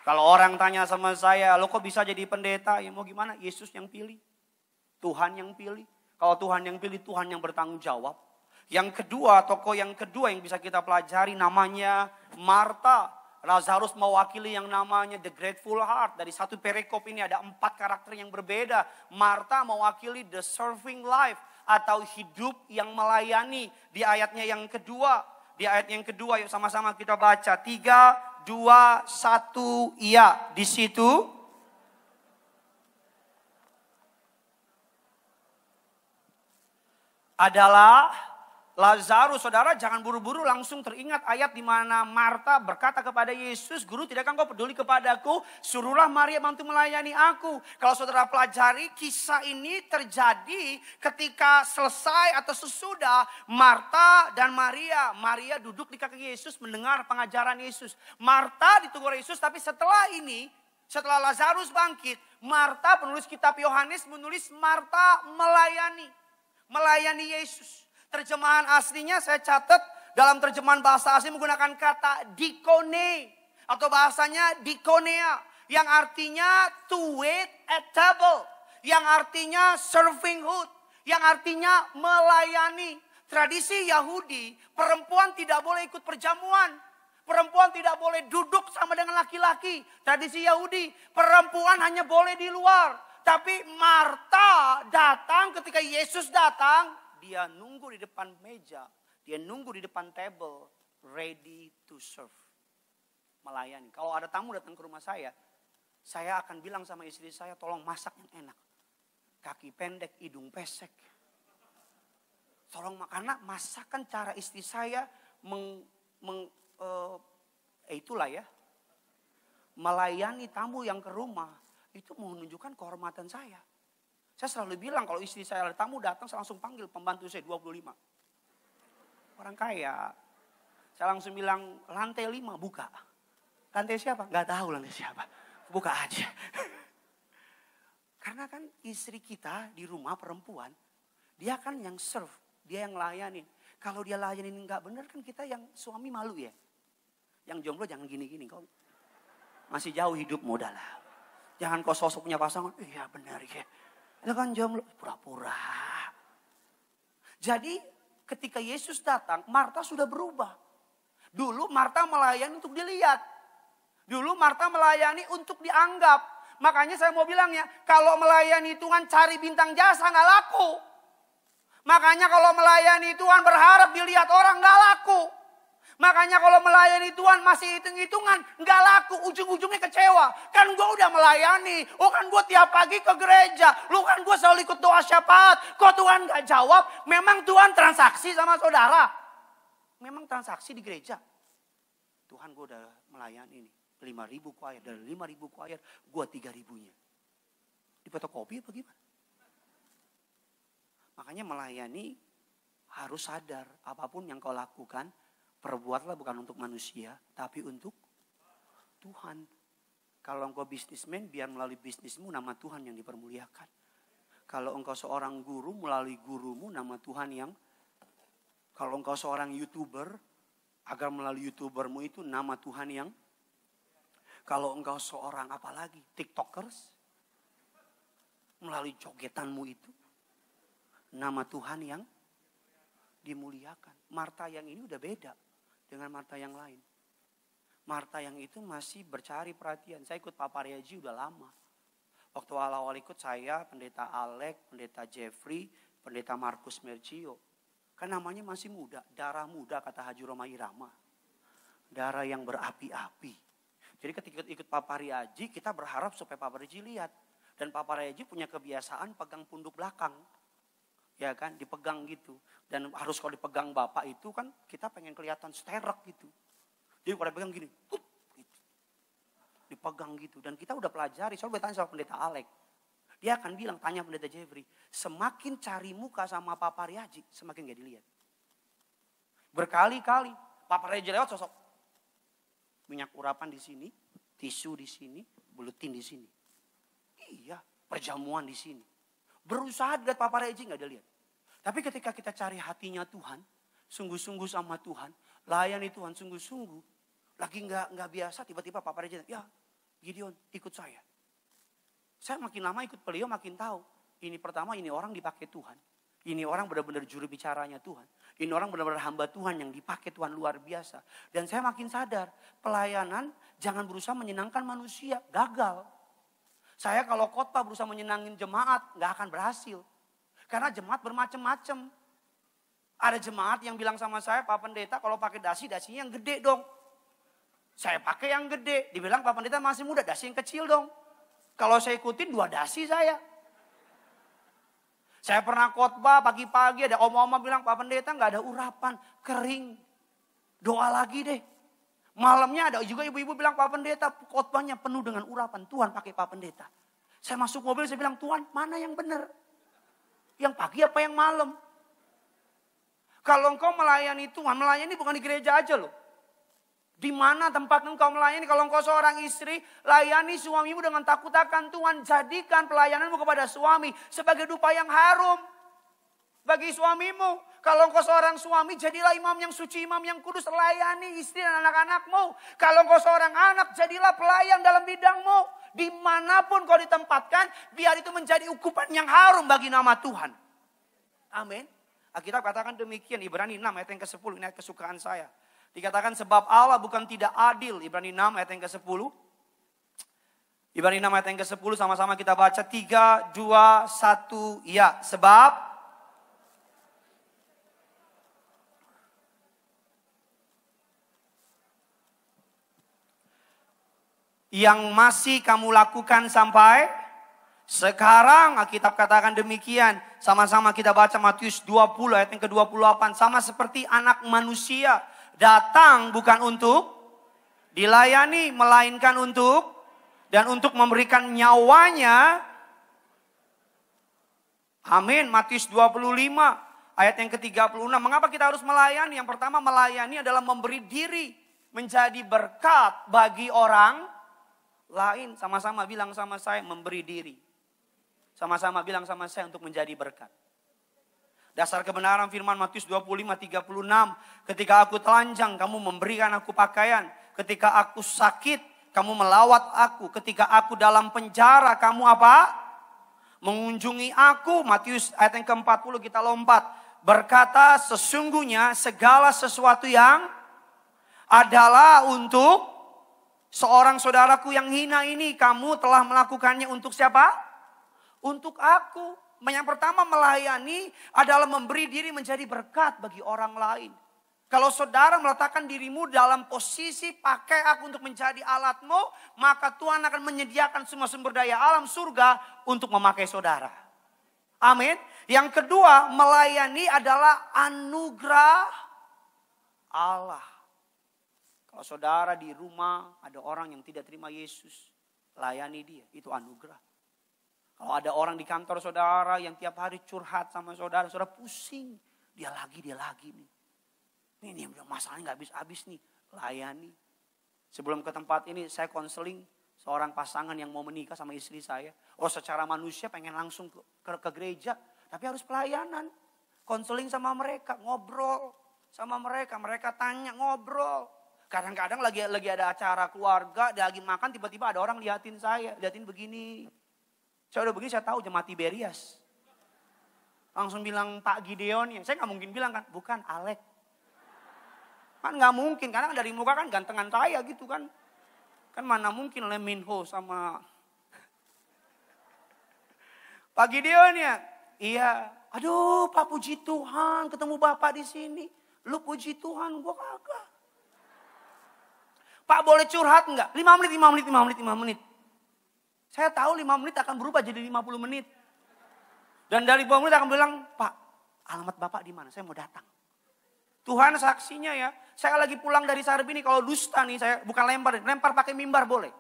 Kalau orang tanya sama saya, lo kok bisa jadi pendeta? Ya mau gimana? Yesus yang pilih. Tuhan yang pilih. Kalau Tuhan yang pilih, Tuhan yang bertanggung jawab. Yang kedua, tokoh yang kedua yang bisa kita pelajari namanya Marta. Lazarus mewakili yang namanya the grateful heart. Dari satu perikop ini ada 4 karakter yang berbeda. Marta mewakili the serving life atau hidup yang melayani. Di ayatnya yang kedua. Di ayat yang kedua, yuk sama-sama kita baca. 3, 2, 1, iya. Di situ adalah Lazarus. Saudara jangan buru-buru langsung teringat ayat di mana Marta berkata kepada Yesus, Guru, tidakkah engkau peduli kepadaku? Suruhlah Maria bantu melayani aku. Kalau saudara pelajari, kisah ini terjadi ketika selesai atau sesudah Marta dan Maria. Maria duduk di kaki Yesus mendengar pengajaran Yesus. Marta ditunggu Yesus, tapi setelah Lazarus bangkit, Marta, penulis kitab Yohanes, menulis Marta melayani Yesus. Terjemahan aslinya saya catat dalam terjemahan bahasa asli menggunakan kata dikone atau bahasanya dikonea yang artinya to wait at table, yang artinya servinghood, yang artinya melayani. Tradisi Yahudi, perempuan tidak boleh ikut perjamuan. Perempuan tidak boleh duduk sama dengan laki-laki. Tradisi Yahudi, perempuan hanya boleh di luar. Tapi Marta datang ketika Yesus datang, dia nunggu di depan meja, dia nunggu di depan table, ready to serve. Melayani. Kalau ada tamu datang ke rumah saya akan bilang sama istri saya, tolong masak yang enak. Kaki pendek, hidung pesek. Tolong, karena masakan cara istri saya itulah ya, melayani tamu yang ke rumah. Itu menunjukkan kehormatan saya. Saya selalu bilang kalau istri saya ada tamu datang, saya langsung panggil pembantu saya 25. Orang kaya. Saya langsung bilang lantai 5 buka. Lantai siapa? Gak tahu lantai siapa. Buka aja. Karena kan istri kita di rumah perempuan, dia kan yang serve, dia yang layanin. Kalau dia layanin gak benar kan kita yang suami malu ya. Yang jomblo jangan gini-gini kok. Masih jauh hidup modal lah. Jangan kau sosok punya pasangan. Iya benar ya. Itu kan jomblo. Pura-pura. Jadi ketika Yesus datang, Marta sudah berubah. Dulu Marta melayani untuk dilihat. Dulu Marta melayani untuk dianggap. Makanya saya mau bilang ya, kalau melayani Tuhan cari bintang jasa gak laku. Makanya kalau melayani Tuhan berharap dilihat orang gak laku. Makanya kalau melayani Tuhan masih hitung-hitungan, nggak laku, ujung-ujungnya kecewa. Kan gue udah melayani, kan gue tiap pagi ke gereja, kan gue selalu ikut doa syafaat. Kok Tuhan nggak jawab? Memang Tuhan transaksi sama saudara. Memang transaksi di gereja. Tuhan gue udah melayani nih, 5.000 choir, dari 5.000 choir, gue 3.000-nya. Di fotokopi apa gimana? Makanya melayani harus sadar, apapun yang kau lakukan, perbuatlah bukan untuk manusia, tapi untuk Tuhan. Kalau engkau bisnismen, biar melalui bisnismu nama Tuhan yang dipermuliakan. Kalau engkau seorang guru, melalui gurumu nama Tuhan yang. Kalau engkau seorang YouTuber, agar melalui YouTubermu itu nama Tuhan yang. Kalau engkau seorang apalagi, TikTokers, melalui jogetanmu itu, nama Tuhan yang dimuliakan. Marta yang ini udah beda dengan Marta yang lain. Marta yang itu masih bercari perhatian. Saya ikut Papa Reaji udah lama. Waktu awal-awal ikut saya, pendeta Alek, pendeta Jeffrey, pendeta Markus Mercio. Kan namanya masih muda, darah muda kata Haji Roma Irama. Darah yang berapi-api. Jadi ketika ikut Papa Reaji, kita berharap supaya Papa Reaji lihat. Dan Papa Reaji punya kebiasaan pegang punduk belakang. Ya kan, dipegang gitu. Dan harus kalau dipegang Bapak itu kan kita pengen kelihatan sterek gitu. Jadi kalau dipegang gini, gitu. Dipegang gitu. Dan kita udah pelajari, soalnya bertanya sama pendeta Alek. Dia akan bilang, tanya pendeta Jeffrey, semakin cari muka sama Papa Reaji, semakin gak dilihat. Berkali-kali, Papa Reaji lewat sosok. Minyak urapan di sini, tisu di sini, buletin di sini. Iya, perjamuan di sini. Berusaha lihat Papa Reaji gak ada lihat. Tapi ketika kita cari hatinya Tuhan, sungguh-sungguh sama Tuhan, layani Tuhan sungguh-sungguh, lagi nggak biasa, tiba-tiba Papa Reaji, ya Gideon ikut saya. Saya makin lama ikut beliau makin tahu, ini pertama ini orang dipakai Tuhan. Ini orang benar-benar juru bicaranya Tuhan. Ini orang benar-benar hamba Tuhan yang dipakai Tuhan luar biasa. Dan saya makin sadar, pelayanan jangan berusaha menyenangkan manusia, gagal. Saya kalau khotbah berusaha menyenangin jemaat, nggak akan berhasil. Karena jemaat bermacam-macam. Ada jemaat yang bilang sama saya, Pak Pendeta kalau pakai dasi, dasinya yang gede dong. Saya pakai yang gede. Dibilang Pak Pendeta masih muda, dasi yang kecil dong. Kalau saya ikutin 2 dasi saya. Saya pernah khotbah pagi-pagi ada om-om bilang, Pak Pendeta nggak ada urapan, kering. Doa lagi deh. Malamnya ada juga ibu-ibu bilang, Pak Pendeta khotbahnya penuh dengan urapan. Tuhan pakai Pak Pendeta. Saya masuk mobil, saya bilang, Tuhan mana yang benar? Yang pagi apa yang malam? Kalau engkau melayani Tuhan, melayani bukan di gereja aja loh. Di mana tempat engkau melayani? Kalau engkau seorang istri, layani suamimu dengan takut akan Tuhan. Jadikan pelayananmu kepada suami sebagai dupa yang harum bagi suamimu. Kalau engkau seorang suami, jadilah imam yang suci, imam yang kudus. Layani istri dan anak-anakmu. Kalau engkau seorang anak, jadilah pelayan dalam bidangmu. Dimanapun kau ditempatkan, biar itu menjadi ukupan yang harum bagi nama Tuhan. Amin. Alkitab katakan demikian, Ibrani 6 ayat yang ke-10, ini ayat kesukaan saya. Dikatakan sebab Allah bukan tidak adil, Ibrani 6 ayat yang ke-10. Ibrani 6 ayat yang ke-10, sama-sama kita baca 3, 2, 1, ya. Sebab yang masih kamu lakukan sampai sekarang, Alkitab katakan demikian. Sama-sama kita baca Matius 20 ayat yang ke-28. Sama seperti anak manusia datang bukan untuk dilayani, melainkan untuk dan untuk memberikan nyawanya. Amin. Matius 25 ayat yang ke-36. Mengapa kita harus melayani? Yang pertama, melayani adalah memberi diri menjadi berkat bagi orang lain. Sama-sama bilang sama saya, memberi diri. Sama-sama bilang sama saya untuk menjadi berkat. Dasar kebenaran firman Matius 25:36. Ketika aku telanjang, kamu memberikan aku pakaian. Ketika aku sakit, kamu melawat aku. Ketika aku dalam penjara, kamu apa? Mengunjungi aku. Matius ayat yang ke-40 kita lompat. Berkata sesungguhnya segala sesuatu yang adalah untuk seorang saudaraku yang hina ini, kamu telah melakukannya untuk siapa? Untuk aku. Yang pertama, melayani adalah memberi diri menjadi berkat bagi orang lain. Kalau saudara meletakkan dirimu dalam posisi pakai aku untuk menjadi alatmu, maka Tuhan akan menyediakan semua sumber daya alam surga untuk memakai saudara. Amin. Yang kedua, melayani adalah anugerah Allah. Kalau saudara di rumah ada orang yang tidak terima Yesus, layani dia, itu anugerah. Kalau ada orang di kantor saudara yang tiap hari curhat sama saudara, saudara pusing. Dia lagi nih. Ini masalahnya gak habis-habis nih, layani. Sebelum ke tempat ini saya konseling seorang pasangan yang mau menikah sama istri saya. Oh, secara manusia pengen langsung ke gereja, tapi harus pelayanan. Konseling sama mereka, ngobrol sama mereka. Mereka tanya, ngobrol. Kadang-kadang lagi ada acara keluarga, lagi makan, tiba-tiba ada orang liatin saya. Liatin begini. Saya udah begini, saya tahu jemaat Tiberias. Langsung bilang Pak Gideon ya. Saya nggak mungkin bilang kan, bukan Alek. Kan nggak mungkin, karena dari muka kan gantengan saya gitu kan. Kan mana mungkin Lee Min Ho sama Pak Gideon ya. Iya, aduh Pak puji Tuhan ketemu Bapak di sini. Lu puji Tuhan, gua kagak. Pak boleh curhat enggak? 5 menit. Saya tahu 5 menit akan berubah jadi 50 menit. Dan dari 5 menit akan bilang, Pak alamat Bapak di mana? Saya mau datang. Tuhan saksinya ya. Saya lagi pulang dari Sarbini, kalau dusta nih, saya bukan lempar pakai mimbar boleh.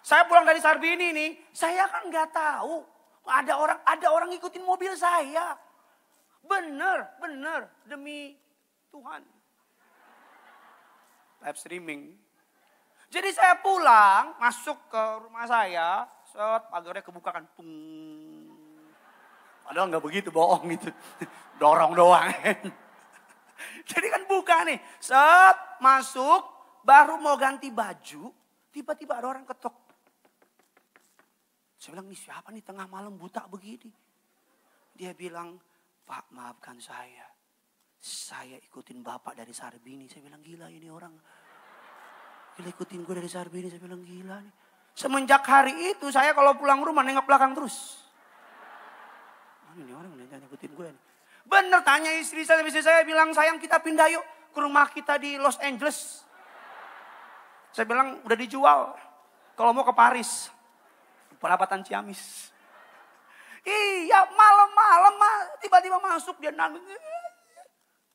Saya pulang dari Sarbini nih, saya kan nggak tahu. Ada orang ngikutin mobil saya. Bener, demi Tuhan. Live streaming. Jadi saya pulang, masuk ke rumah saya, pagarnya kebuka kan. Padahal nggak begitu, bohong gitu. Dorong doang. Jadi kan buka nih, masuk, baru mau ganti baju, tiba-tiba ada orang ketok. Saya bilang, ini siapa nih tengah malam buta begini? Dia bilang, Pak maafkan saya ikutin Bapak dari Sarbini. Saya bilang, gila ini orang. Gila ikutin gue dari Sarbini, saya bilang gila nih. Semenjak hari itu saya kalau pulang rumah nengok belakang terus. Ini orang ikutin gue nih. Bener tanya istri saya bilang, sayang kita pindah yuk ke rumah kita di Los Angeles. Saya bilang udah dijual. Kalau mau ke Paris. Perapatan Ciamis. Iya malam-malam tiba-tiba masuk dia nangis.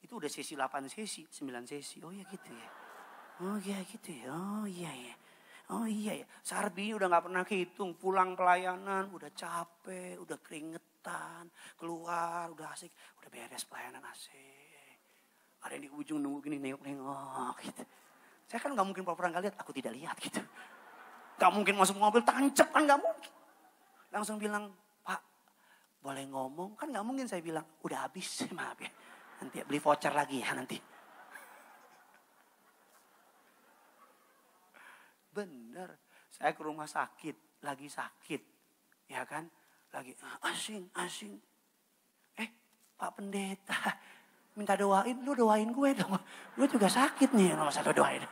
Itu udah sesi 8 sesi, 9 sesi. Oh ya gitu ya. Oh ya gitu ya. Oh iya ya. Oh iya ya. Sarbi udah gak pernah hitung. Pulang pelayanan udah capek, udah keringetan. Keluar udah asik. Udah beres pelayanan asik. Ada yang di ujung nunggu gini nengok-nengok gitu. Saya kan gak mungkin pura-pura gak lihat. Aku tidak lihat gitu. Gak mungkin masuk mobil tancap kan gak mungkin. Langsung bilang, Pak boleh ngomong? Kan gak mungkin saya bilang, udah habis maaf ya. Nanti beli voucher lagi ya nanti. Bener, saya ke rumah sakit, lagi sakit. Ya kan, lagi asing. Pak Pendeta, minta doain, lu doain gue dong. Gue juga sakit nih, gak usah doain.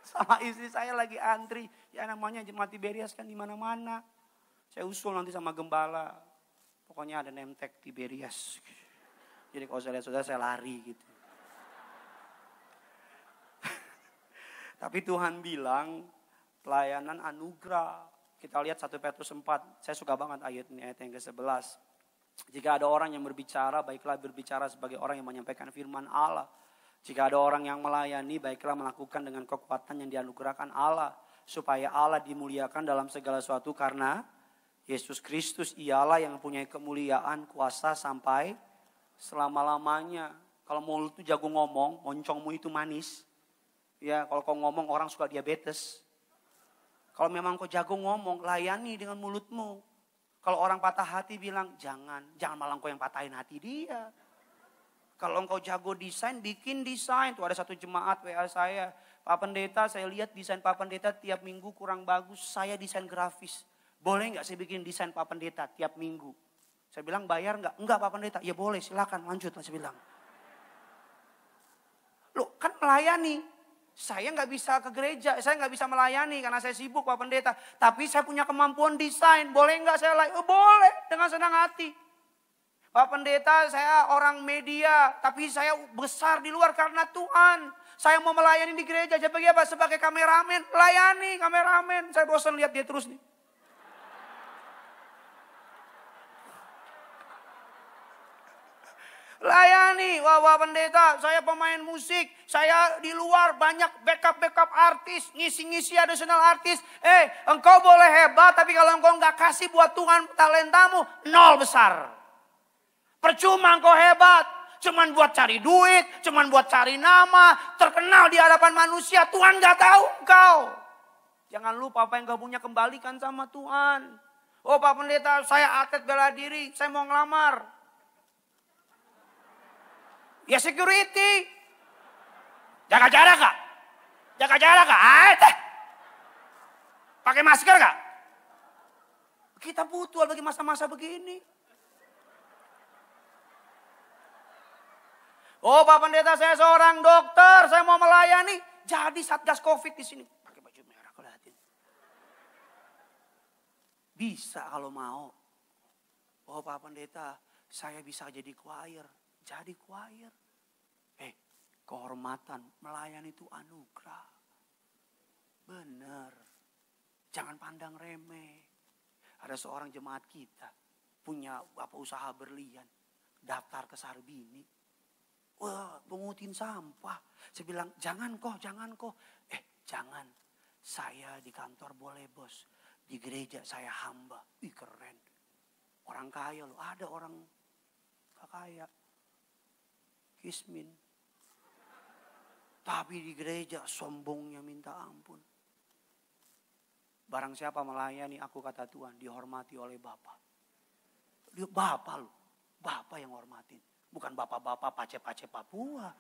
Sama istri saya lagi antri. Ya namanya jemaat Tiberias kan di mana-mana. Saya usul nanti sama gembala. Pokoknya ada name tag Tiberias. Jadi kalau saya lihat saudara saya lari gitu. Tapi Tuhan bilang pelayanan anugerah. Kita lihat 1 Petrus 4. Saya suka banget ayat ini, ayat yang ke-11. Jika ada orang yang berbicara, baiklah berbicara sebagai orang yang menyampaikan firman Allah. Jika ada orang yang melayani, baiklah melakukan dengan kekuatan yang dianugerahkan Allah. Supaya Allah dimuliakan dalam segala sesuatu karena Yesus Kristus ialah yang mempunyai kemuliaan kuasa sampai selama-lamanya. Kalau mulut itu jago ngomong, moncongmu itu manis. Ya, kalau kau ngomong orang suka diabetes. Kalau memang kau jago ngomong, layani dengan mulutmu. Kalau orang patah hati bilang, jangan malah kau yang patahin hati dia. Kalau engkau jago desain, bikin desain. Tuh ada satu jemaat WA saya. Pak Pendeta, saya lihat desain Pak Pendeta tiap minggu kurang bagus. Saya desain grafis. Boleh nggak saya bikin desain Pak Pendeta tiap minggu? Saya bilang bayar nggak? Enggak Pak Pendeta. Ya boleh silakan lanjut. Saya bilang. Loh kan melayani. Saya nggak bisa ke gereja. Saya nggak bisa melayani karena saya sibuk Pak Pendeta. Tapi saya punya kemampuan desain. Boleh nggak saya layani? Oh, boleh dengan senang hati. Pak Pendeta saya orang media. Tapi saya besar di luar karena Tuhan. Saya mau melayani di gereja. Sebagai apa? Sebagai kameramen. Layani kameramen. Saya bosan lihat dia terus nih. Layani, wah pendeta, saya pemain musik, saya di luar banyak backup artis, ngisi-ngisi additional artis. Engkau boleh hebat, tapi kalau engkau nggak kasih buat Tuhan talentamu, nol besar. Percuma engkau hebat, cuman buat cari duit, cuman buat cari nama, terkenal di hadapan manusia, Tuhan nggak tahu engkau. Jangan lupa apa yang engkau punya kembalikan sama Tuhan. Oh Pak Pendeta, saya atlet bela diri, saya mau ngelamar. Ya security. Jaga jarak kak? Jaga jarak kak? Pakai masker kak? Kita butuh bagi masa-masa begini. Oh Pak Pendeta, saya seorang dokter, saya mau melayani. Jadi Satgas Covid di sini. Pakai baju merah, kalau lihatin. Bisa kalau mau. Oh Pak Pendeta, saya bisa jadi choir. Jadi choir. Kehormatan, melayani itu anugerah. Benar. Jangan pandang remeh. Ada seorang jemaat kita punya usaha berlian. Daftar ke Sarbini. Wah, pungutin sampah. Saya bilang, jangan kok. Jangan. Saya di kantor boleh bos. Di gereja saya hamba. Ih keren. Orang kaya loh. Ada orang gak kaya. Kismin. Tapi di gereja sombongnya minta ampun. Barang siapa melayani aku kata Tuhan, dihormati oleh Bapa. Bapak loh. Bapak yang hormatin. Bukan bapak-bapak pace-pace Papua.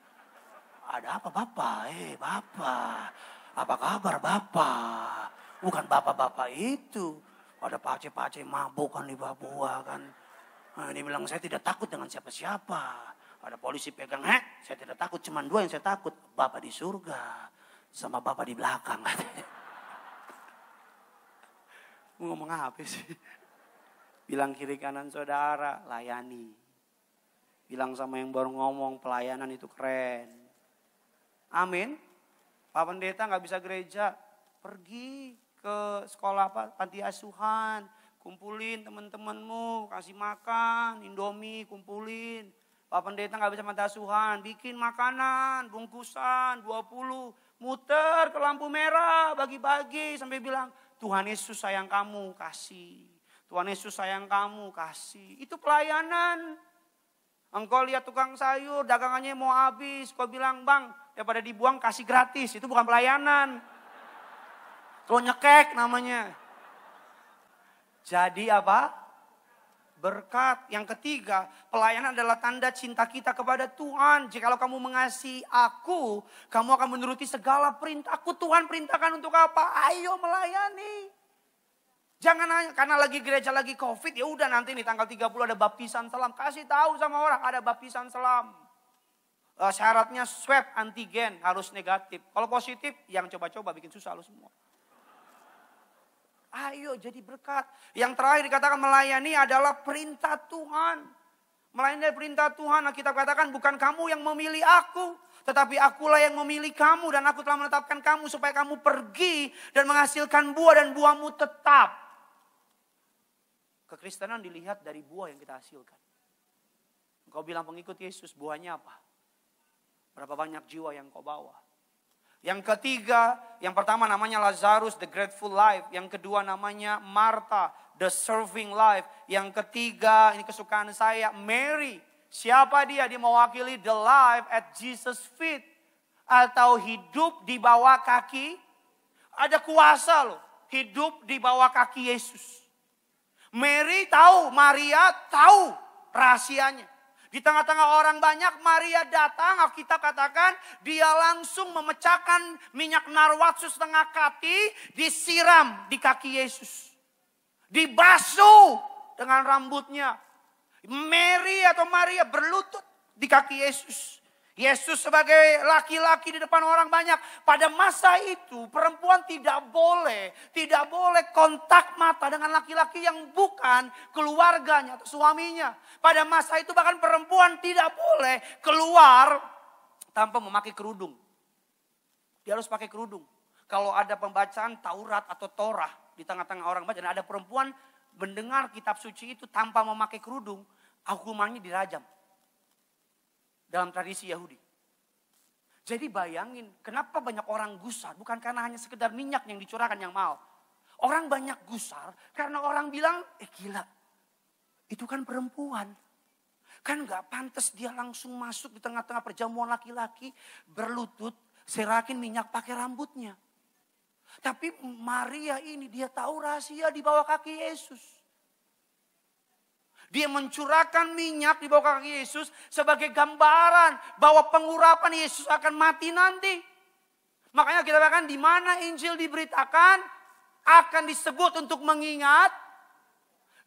Ada apa Bapak? Bapak. Apa kabar Bapak? Bukan bapak-bapak itu. Ada pace-pace mabuk kan di Papua kan. Nah, dia bilang saya tidak takut dengan siapa-siapa. Ada polisi pegang, saya tidak takut, cuma 2 yang saya takut. Bapak di surga, sama Bapak di belakang. Ngomong apa sih? Bilang kiri kanan saudara, layani. Bilang sama yang baru ngomong, pelayanan itu keren. Amin. Pak Pendeta gak bisa gereja, pergi ke sekolah panti asuhan. Kumpulin teman-temanmu, kasih makan, Indomie, kumpulin. Pak Pendeta gak bisa panti asuhan, bikin makanan, bungkusan, 20. Muter ke lampu merah, bagi-bagi sampai bilang, Tuhan Yesus sayang kamu, kasih. Tuhan Yesus sayang kamu, kasih. Itu pelayanan. Engkau lihat tukang sayur, dagangannya mau habis. Kau bilang, bang, daripada dibuang kasih gratis. Itu bukan pelayanan. Kalau nyekek namanya. Jadi apa? Berkat. Yang ketiga, pelayanan adalah tanda cinta kita kepada Tuhan. Jikalau kamu mengasihi aku, kamu akan menuruti segala perintahku. Tuhan perintahkan untuk apa? Ayo melayani. Jangan hanya karena lagi gereja lagi Covid, ya udah nanti nih tanggal 30 ada baptisan selam. Kasih tahu sama orang ada baptisan selam. Syaratnya swab antigen harus negatif. Kalau positif, yang coba-coba bikin susah lo semua. Ayo jadi berkat. Yang terakhir dikatakan melayani adalah perintah Tuhan. Melayani adalah perintah Tuhan. Kita katakan bukan kamu yang memilih aku. Tetapi akulah yang memilih kamu. Dan aku telah menetapkan kamu supaya kamu pergi dan menghasilkan buah dan buahmu tetap. Kekristenan dilihat dari buah yang kita hasilkan. Engkau bilang pengikut Yesus, buahnya apa? Berapa banyak jiwa yang kau bawa? Yang ketiga, yang pertama namanya Lazarus, the grateful life. Yang kedua namanya Martha, the serving life. Yang ketiga, ini kesukaan saya, Mary. Siapa dia? Dia mewakili the life at Jesus' feet. Atau hidup di bawah kaki. Ada kuasa loh, hidup di bawah kaki Yesus. Mary tahu, Maria tahu rahasianya. Di tengah-tengah orang banyak, Maria datang, Alkitab katakan, dia langsung memecahkan minyak narwatsu setengah kati, disiram di kaki Yesus. Dibasuh dengan rambutnya. Mary atau Maria berlutut di kaki Yesus. Yesus sebagai laki-laki di depan orang banyak. Pada masa itu perempuan tidak boleh kontak mata dengan laki-laki yang bukan keluarganya atau suaminya. Pada masa itu bahkan perempuan tidak boleh keluar tanpa memakai kerudung. Dia harus pakai kerudung. Kalau ada pembacaan Taurat atau Torah di tengah-tengah orang baca, dan ada perempuan mendengar kitab suci itu tanpa memakai kerudung, hukumannya dirajam. Dalam tradisi Yahudi. Jadi bayangin, kenapa banyak orang gusar? Bukan karena hanya sekedar minyak yang dicurahkan yang mahal. Orang banyak gusar karena orang bilang, gila, itu kan perempuan. Kan gak pantas dia langsung masuk di tengah-tengah perjamuan laki-laki, berlutut, serakin minyak pakai rambutnya. Tapi Maria ini dia tahu rahasia di bawah kaki Yesus. Dia mencurahkan minyak di bawah kaki Yesus sebagai gambaran bahwa pengurapan Yesus akan mati nanti. Makanya kita katakan di mana Injil diberitakan akan disebut untuk mengingat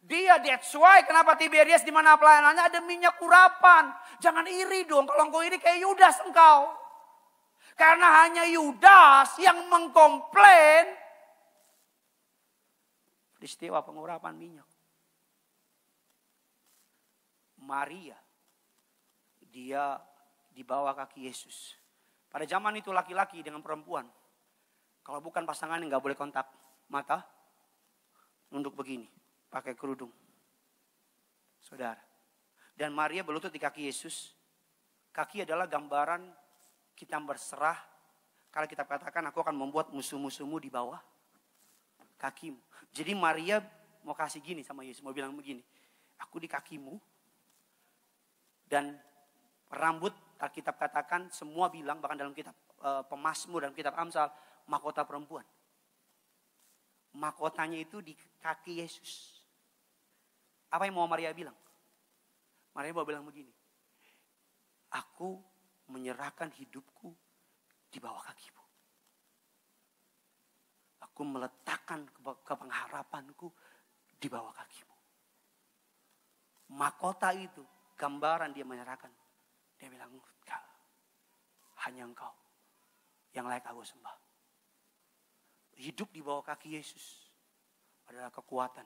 Dia that's why kenapa Tiberias di mana pelayanannya ada minyak urapan. Jangan iri dong, kalau engkau iri kayak Yudas engkau. Karena hanya Yudas yang mengkomplain peristiwa pengurapan minyak. Maria, dia di bawah kaki Yesus. Pada zaman itu laki-laki dengan perempuan, kalau bukan pasangan nggak boleh kontak mata, nunduk begini, pakai kerudung. Saudara. Dan Maria berlutut di kaki Yesus. Kaki adalah gambaran kita berserah. Kalau kita katakan aku akan membuat musuh-musuhmu di bawah kakimu. Jadi Maria mau kasih gini sama Yesus, mau bilang begini. Aku di kakimu. Dan rambut Alkitab katakan semua bilang bahkan dalam kitab Pemasmur dan kitab Amsal mahkota perempuan. Mahkotanya itu di kaki Yesus. Apa yang mau Maria bilang? Maria mau bilang begini. Aku menyerahkan hidupku di bawah kakimu. Aku meletakkan pengharapanku di bawah kakimu. Mahkota itu gambaran dia menyerahkan. Dia bilang, hanya engkau yang layak aku sembah. Hidup di bawah kaki Yesus adalah kekuatan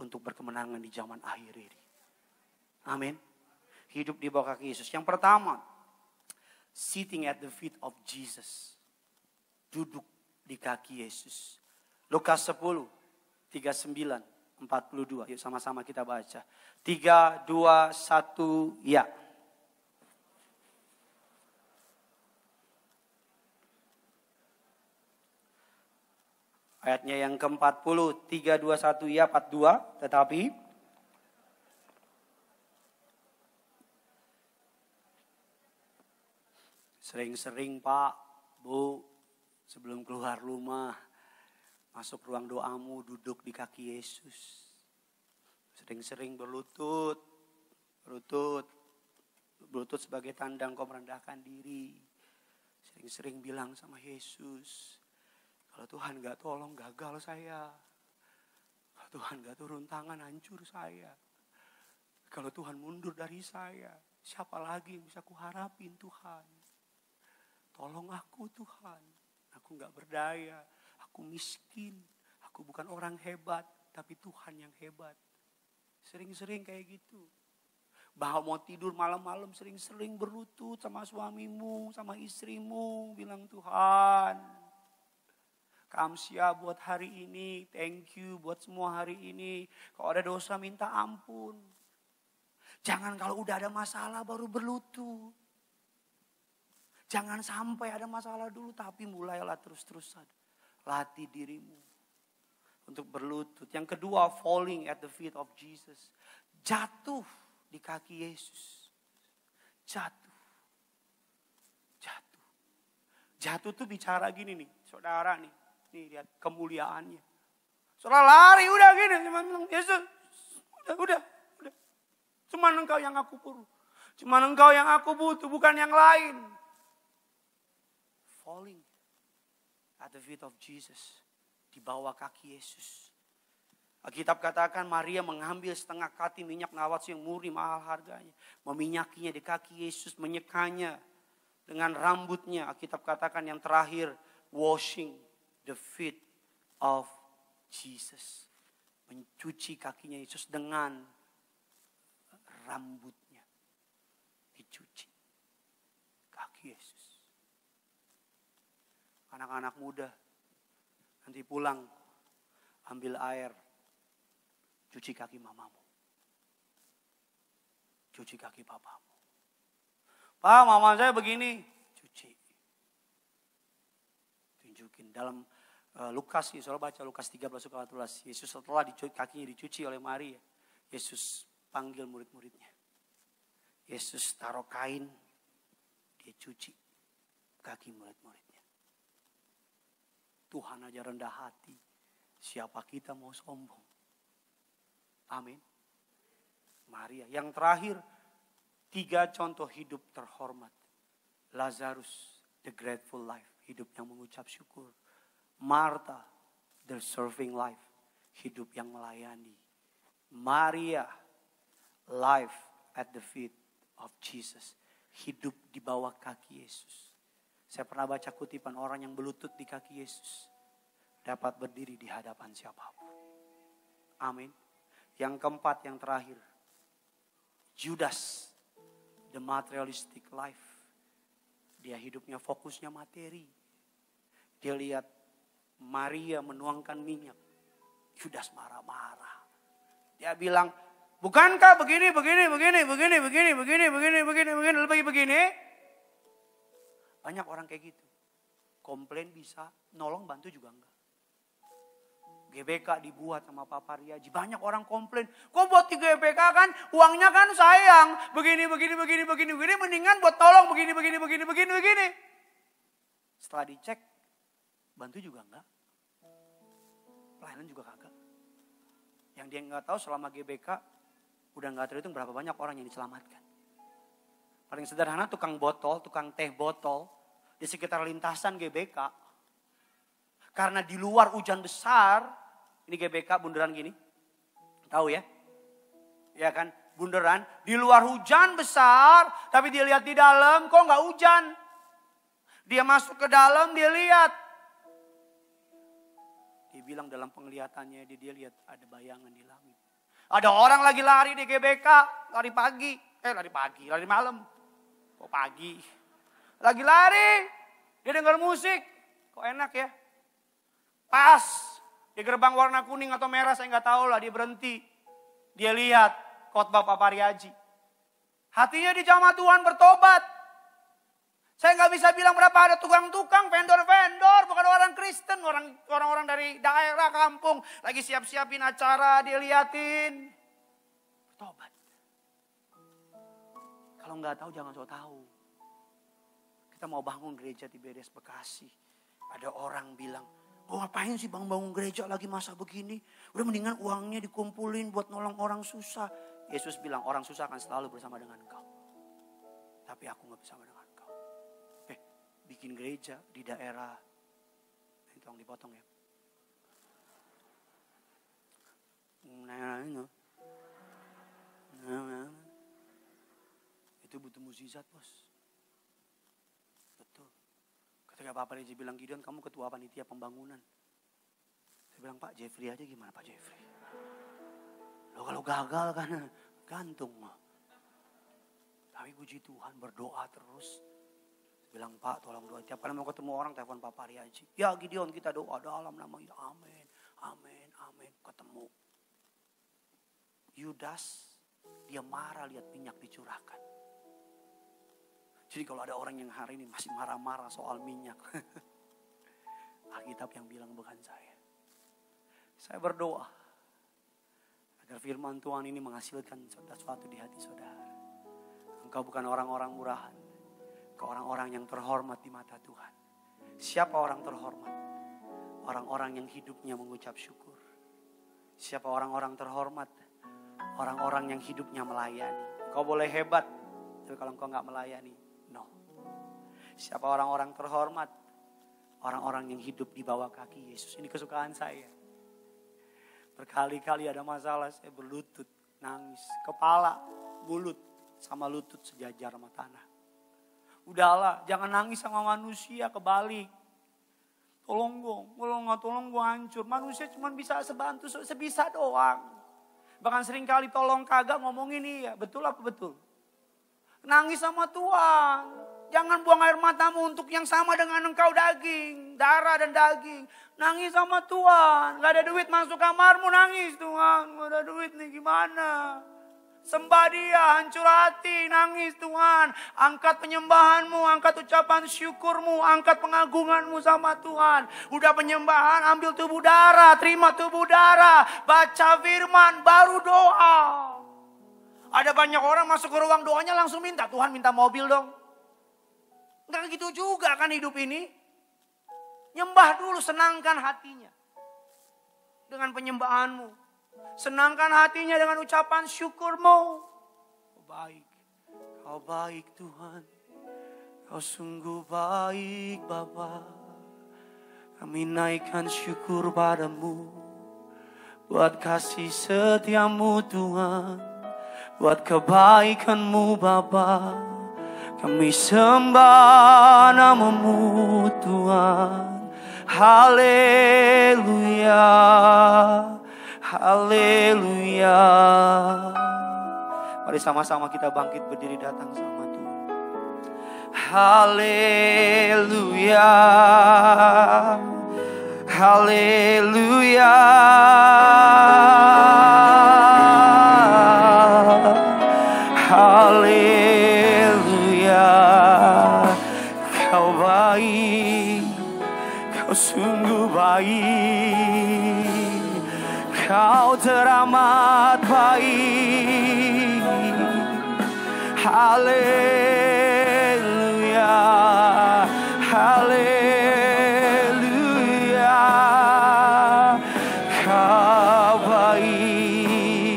untuk berkemenangan di zaman akhir ini. Amin. Hidup di bawah kaki Yesus. Yang pertama, sitting at the feet of Jesus. Duduk di kaki Yesus. Lukas 10, 39. 42. Yuk sama-sama kita baca. 3, 2, 1, ya. Ayatnya yang ke-40. 3, 2, 1, ya. 42. Tetapi sering-sering Pak, Bu, sebelum keluar rumah, masuk ruang doamu, duduk di kaki Yesus. Sering-sering berlutut sebagai tanda engkau merendahkan diri. Sering-sering bilang sama Yesus, kalau Tuhan gak tolong gagal saya. Kalau Tuhan gak turun tangan hancur saya. Kalau Tuhan mundur dari saya, siapa lagi yang bisa kuharapin Tuhan? Tolong aku Tuhan, aku gak berdaya. Aku miskin, aku bukan orang hebat, tapi Tuhan yang hebat. Sering-sering kayak gitu. Bahwa mau tidur malam-malam sering-sering berlutut sama suamimu, sama istrimu. Bilang Tuhan, kamsia buat hari ini, thank you buat semua hari ini. Kalau ada dosa minta ampun. Jangan kalau udah ada masalah baru berlutut. Jangan sampai ada masalah dulu, tapi mulailah terus-terusan. Latih dirimu untuk berlutut. Yang kedua, falling at the feet of Jesus. Jatuh di kaki Yesus. Jatuh. Tuh bicara gini nih, saudara nih. Nih lihat kemuliaannya. Saudara lari udah gini. Yesus, udah. Cuman engkau yang aku perlu. Cuman engkau yang aku butuh, bukan yang lain. Falling at the feet of Jesus. Di bawah kaki Yesus. Alkitab katakan Maria mengambil setengah kati minyak nawats yang murni mahal harganya. Meminyakinya di kaki Yesus. Menyekanya dengan rambutnya. Alkitab katakan yang terakhir. Washing the feet of Jesus. Mencuci kakinya Yesus dengan rambutnya. Dicuci. Kaki Yesus. Anak-anak muda, nanti pulang, ambil air, cuci kaki mamamu. Cuci kaki papamu. Pak, mama saya begini, cuci. Tunjukin dalam Lukas, saudara baca Lukas 13-14. Yesus setelah kakinya dicuci oleh Maria, Yesus panggil murid-muridnya. Yesus taruh kain, dia cuci kaki murid-muridnya. Tuhan aja rendah hati. Siapa kita mau sombong? Amin. Maria. Yang terakhir, 3 contoh hidup terhormat. Lazarus, the grateful life. Hidup yang mengucap syukur. Martha, the serving life. Hidup yang melayani. Maria, life at the feet of Jesus. Hidup di bawah kaki Yesus. Saya pernah baca kutipan orang yang berlutut di kaki Yesus dapat berdiri di hadapan siapapun. Amin. Yang keempat, yang terakhir. Judas, the materialistic life. Dia hidupnya fokusnya materi. Dia lihat Maria menuangkan minyak. Judas marah-marah. Dia bilang, bukankah begini, lebih begini. Banyak orang kayak gitu. Komplain bisa, nolong bantu juga enggak. GBK dibuat sama Papa Riaji. Banyak orang komplain. Kok buat di GBK kan uangnya kan sayang. Begini. Mendingan buat tolong begini. Setelah dicek, bantu juga enggak. Pelayanan juga kagak. Yang dia enggak tahu selama GBK, udah enggak terhitung berapa banyak orang yang diselamatkan. Paling sederhana tukang botol, tukang teh botol. Di sekitar lintasan GBK. Karena di luar hujan besar. Ini GBK bundaran gini. Tahu ya? Ya kan? Bundaran. Di luar hujan besar. Tapi dia lihat di dalam. Kok nggak hujan? Dia masuk ke dalam. Dia lihat. Dia bilang dalam penglihatannya. Dia lihat ada bayangan di langit. Ada orang lagi lari di GBK. Lari pagi. Lari malam. Kok pagi? Lagi lari. Dia dengar musik. Kok enak ya? Pas. Di gerbang warna kuning atau merah saya nggak tahu lah. Dia berhenti. Dia lihat khotbah Papa Riaji. Hatinya dijamah Tuhan bertobat. Saya nggak bisa bilang berapa ada tukang-tukang, vendor-vendor. Bukan orang Kristen. Orang-orang dari daerah kampung. Lagi siap-siapin acara. Dia liatin. Bertobat. Kalau nggak tahu jangan so tahu. Kita mau bangun gereja di Bedes Bekasi. Ada orang bilang, oh ngapain sih bangun gereja lagi masa begini? Udah mendingan uangnya dikumpulin buat nolong orang susah. Yesus bilang orang susah akan selalu bersama dengan engkau. Tapi aku gak bersama dengan engkau. Bikin gereja di daerah. Ini tolong dipotong ya. Itu butuh mukjizat bos. Betul. Ketika Papa Riaji bilang, Gideon kamu ketua panitia pembangunan. Saya bilang, Pak Jeffrey aja gimana Pak Jeffrey? Lo kalau gagal kan gantung. Tapi puji Tuhan berdoa terus. Saya bilang, Pak tolong doa. Tiap kali mau ketemu orang telepon Papa Riaji. Ya Gideon kita doa dalam nama itu. Amin. Ketemu. Yudas dia marah lihat minyak dicurahkan. Jadi kalau ada orang yang hari ini masih marah-marah soal minyak. Alkitab yang bilang bukan saya. Saya berdoa. Agar firman Tuhan ini menghasilkan sesuatu di hati saudara. Engkau bukan orang-orang murahan. Engkau orang-orang yang terhormat di mata Tuhan. Siapa orang terhormat? Orang-orang yang hidupnya mengucap syukur. Siapa orang-orang terhormat? Orang-orang yang hidupnya melayani. Engkau boleh hebat. Tapi kalau engkau gak melayani. No. Siapa orang-orang terhormat? Orang-orang yang hidup di bawah kaki Yesus. Ini kesukaan saya. Berkali-kali ada masalah saya berlutut, nangis. Kepala, mulut, sama lutut sejajar sama tanah. Udahlah, jangan nangis sama manusia, kebalik. Tolong gue hancur. Manusia cuma bisa sebantu, sebisa doang. Bahkan seringkali tolong kagak ngomongin iya. Betul apa betul? Nangis sama Tuhan. Jangan buang air matamu untuk yang sama dengan engkau daging. Darah dan daging. Nangis sama Tuhan. Gak ada duit masuk kamarmu nangis Tuhan. Gak ada duit nih gimana. Sembah dia, hancur hati, nangis Tuhan. Angkat penyembahanmu, angkat ucapan syukurmu, angkat pengagunganmu sama Tuhan. Udah penyembahan, ambil tubuh darah, terima tubuh darah. Baca firman, baru doa. Ada banyak orang masuk ke ruang doanya langsung minta, Tuhan minta mobil dong. Enggak gitu juga kan hidup ini. Nyembah dulu, senangkan hatinya. Dengan penyembahanmu. Senangkan hatinya dengan ucapan syukurmu. Kau baik Tuhan. Kau sungguh baik Bapa. Kami naikkan syukur padamu. buat kasih setiamu Tuhan, buat kebaikanmu Bapa. Kami sembah namamu Tuhan. Haleluya, haleluya. Mari sama-sama kita bangkit berdiri datang sama Tuhan. Haleluya, haleluya, haleluya. Kau baik, kau sungguh baik, kau teramat baik. Haleluya, haleluya. Kau baik,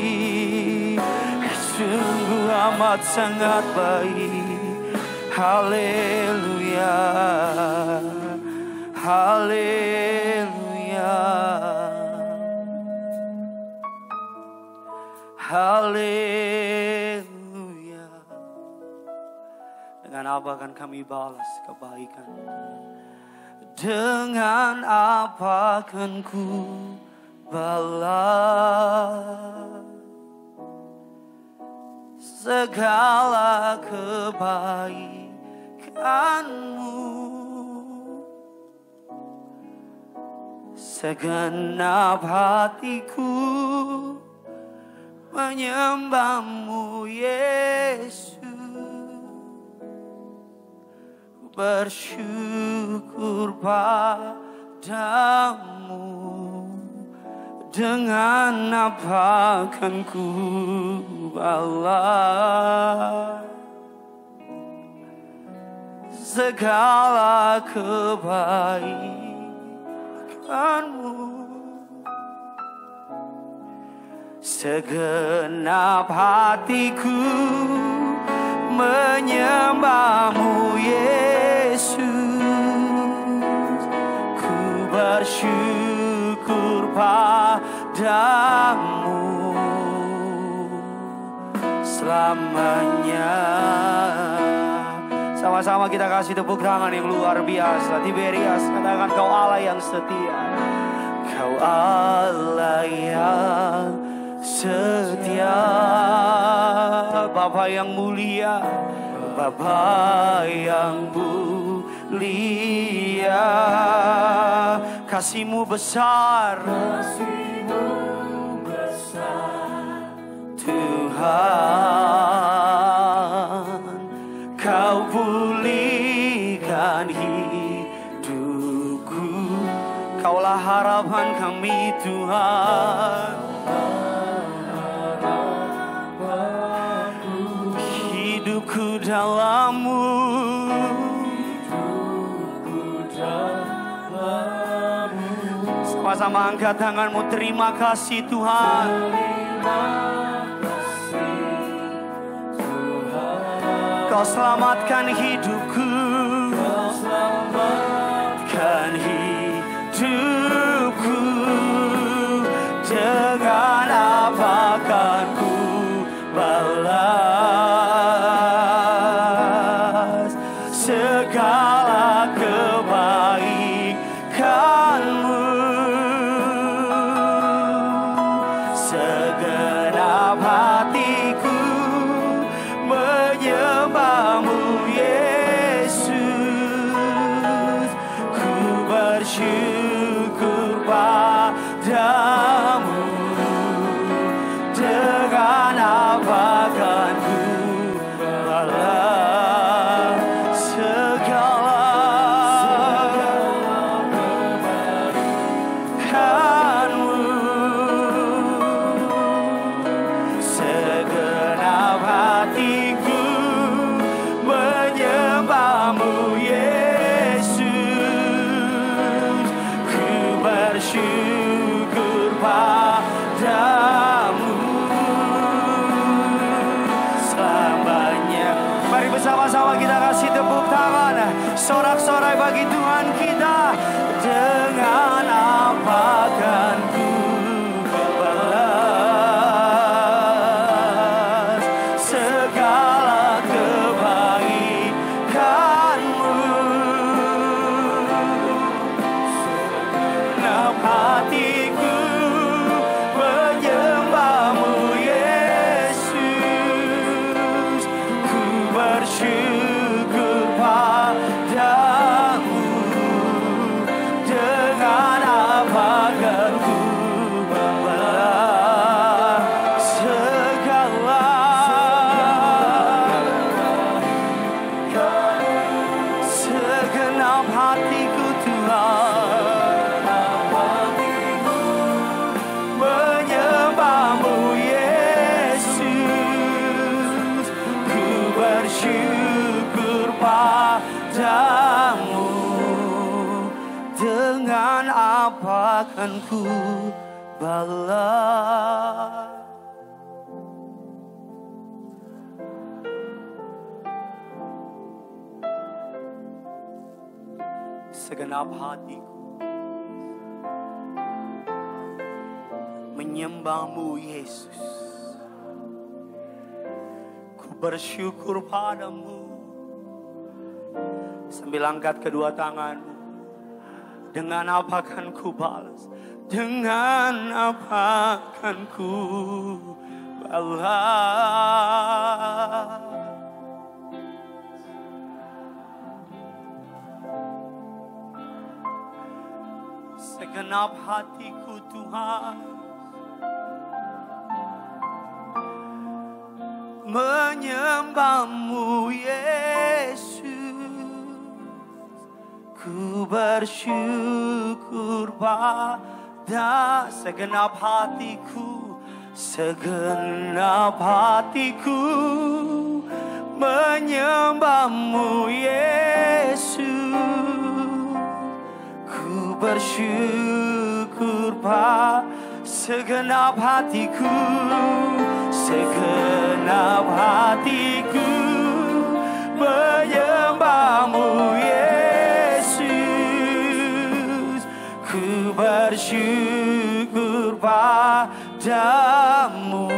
sungguh amat sangat baik. Haleluya, haleluya, haleluya. Dengan apa akan kami balas kebaikan? Dengan apa akan ku balas segala kebaikanmu? Segenap hatiku menyembahmu Yesus. Bersyukur padamu. Dengan apa akan ku balas segala kebaikanmu? Segenap hatiku menyembahmu Yesus. Ku bersyukur padamu selamanya. Sama-sama kita kasih tepuk tangan yang luar biasa. Tiberias, katakan kau Allah yang setia. Kau Allah yang setia. Bapa yang mulia, Bapa yang mulia. Kasih-Mu besar, Kasih-Mu besar Tuhan. Kau pulihkan hidupku. Kaulah harapan kami Tuhan. Hidupku dalam-Mu. Sama-sama angkat tangan-Mu. Terima kasih Tuhan. Kau selamatkan hidupku. Kau selamatkan hidupku. Dengan apa akan ku balas segala kebaikan-Mu? Segenap hatiku menyembahmu Yesus. Ku bersyukur padamu. Dengan apa akan ku balas segala kebaikan-Mu? Segenap hatiku menyembahmu Yesus. Ku bersyukur padamu selamanya. Mari bersama-sama kita kasih tepuk tangan, sorak-sorai bagi Tuhan kita. Dengan apa akan ku bersyukur padamu. Dengan apa kan ku balas segala segenap hatiku Tuhan, menyembahmu Yesus. Ku bersyukur padamu. Dengan apa kan ku balas segenap hatiku, menyembahmu Yesus. Ku bersyukur padamu. Sambil angkat kedua tanganmu. Dengan apa kan ku balas? Dengan apa kan ku balas? Segenap hatiku Tuhan, menyembahmu Yesus. Ku bersyukur pada segenap hatiku, segenap hatiku, menyembahmu Yesus. Ku bersyukur pada segenap hatiku, segenap hatiku, menyembahmu Yesus. Ku bersyukur padamu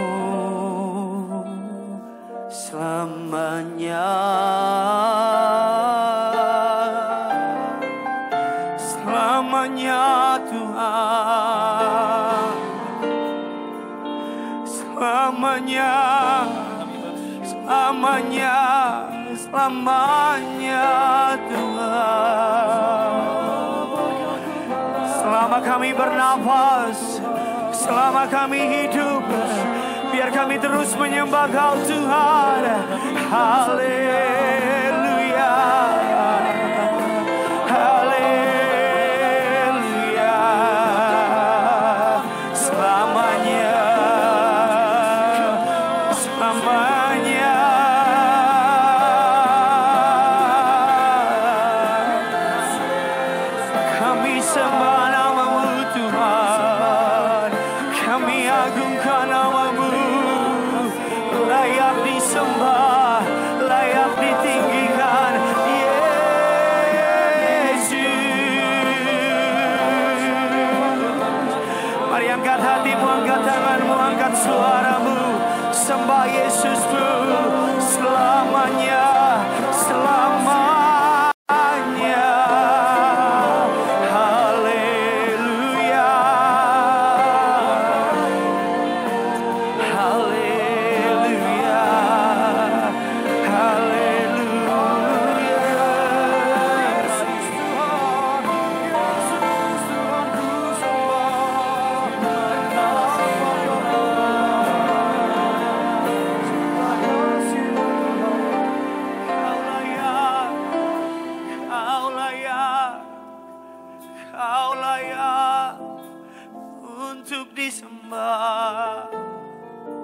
selamanya. Selamanya Tuhan, selamanya, selamanya, selamanya Tuhan. Selama kami bernafas, selama kami hidup, biar kami terus menyembah Kau Tuhan. Haleluya, haleluya. Selamanya, selamanya. Kami sembah nama-Mu Tuhan, kami agungkan nama-Mu. Layak disembah, layak ditinggikan Yesus. Mari angkat hatimu, angkat tanganmu, angkat suaramu, sembah Yesus-Mu selamanya, selamanya. Kau layak untuk disembah.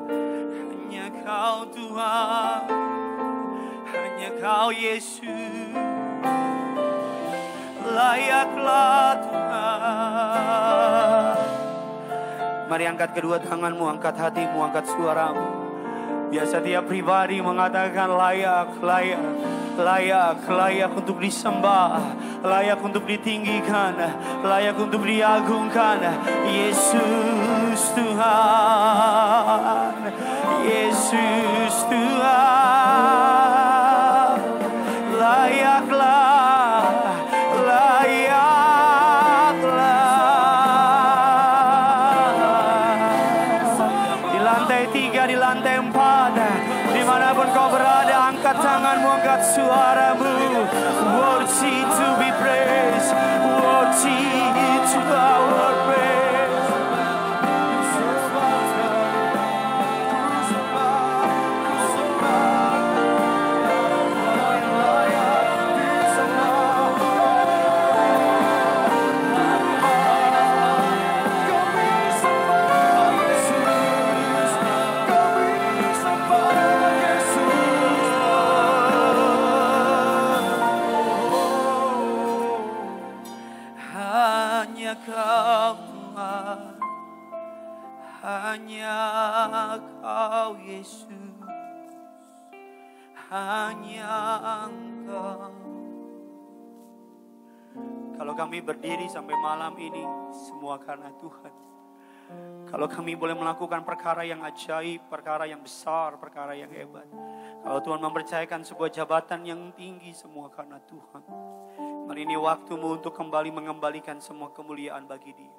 Hanya Kau Tuhan, hanya Kau Yesus. Layaklah Tuhan. Mari angkat kedua tanganmu, angkat hatimu, angkat suaramu. Biar setiap pribadi mengatakan layak, layak, layak, layak untuk disembah, layak untuk ditinggikan, layak untuk diagungkan. Yesus Tuhan, Yesus Tuhan, layaklah, layaklah. Di lantai 3, di lantai 4, dimanapun kau berada, angkat angkat tanganmu, angkat suaramu. Worthy to be praised, worthy to our praise. Hanya Kau Yesus, hanya Engkau. Kalau kami berdiri sampai malam ini, semua karena Tuhan. Kalau kami boleh melakukan perkara yang ajaib, perkara yang besar, perkara yang hebat. Kalau Tuhan mempercayakan sebuah jabatan yang tinggi, semua karena Tuhan. Mari ini waktumu untuk kembali mengembalikan semua kemuliaan bagi Dia.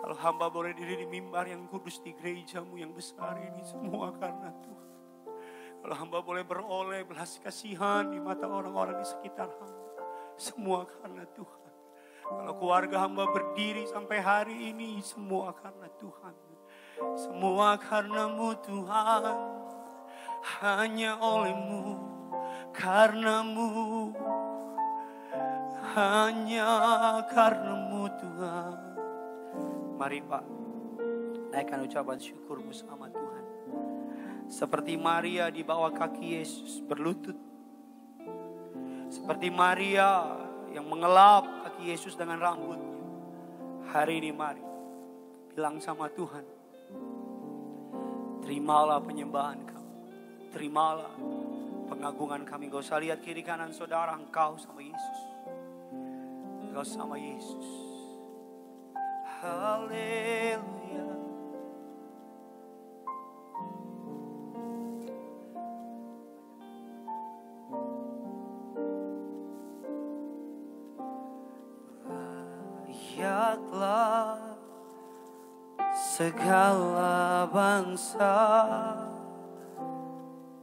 Kalau hamba boleh diri di mimbar yang kudus di gerejamu yang besar ini, semua karena Tuhan. Kalau hamba boleh beroleh belas kasihan di mata orang-orang di sekitar hamba, semua karena Tuhan. Kalau keluarga hamba berdiri sampai hari ini, semua karena Tuhan. Semua karenamu Tuhan, hanya olehmu, karenamu, hanya karenamu Tuhan. Mari Pak, naikkan ucapan syukurmu sama Tuhan. Seperti Maria di bawah kaki Yesus berlutut. Seperti Maria yang mengelap kaki Yesus dengan rambutnya. Hari ini mari bilang sama Tuhan, terimalah penyembahan kami. Terimalah pengagungan kami. Gak usah lihat kiri kanan saudara, engkau sama Yesus. Engkau sama Yesus. Haleluya. Layaklah segala bangsa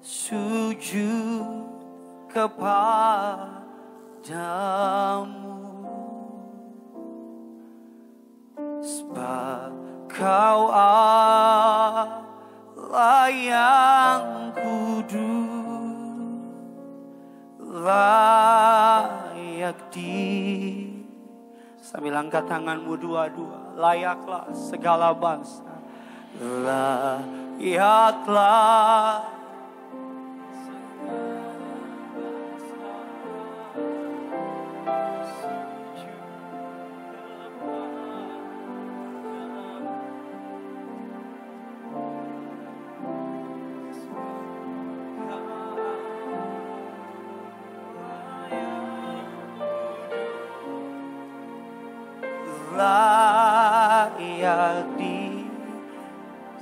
sujud kepadamu. Sebab Kau Allah yang kudus, layak sambil angkat tanganmu dua-dua. Layaklah segala bangsa, layaklah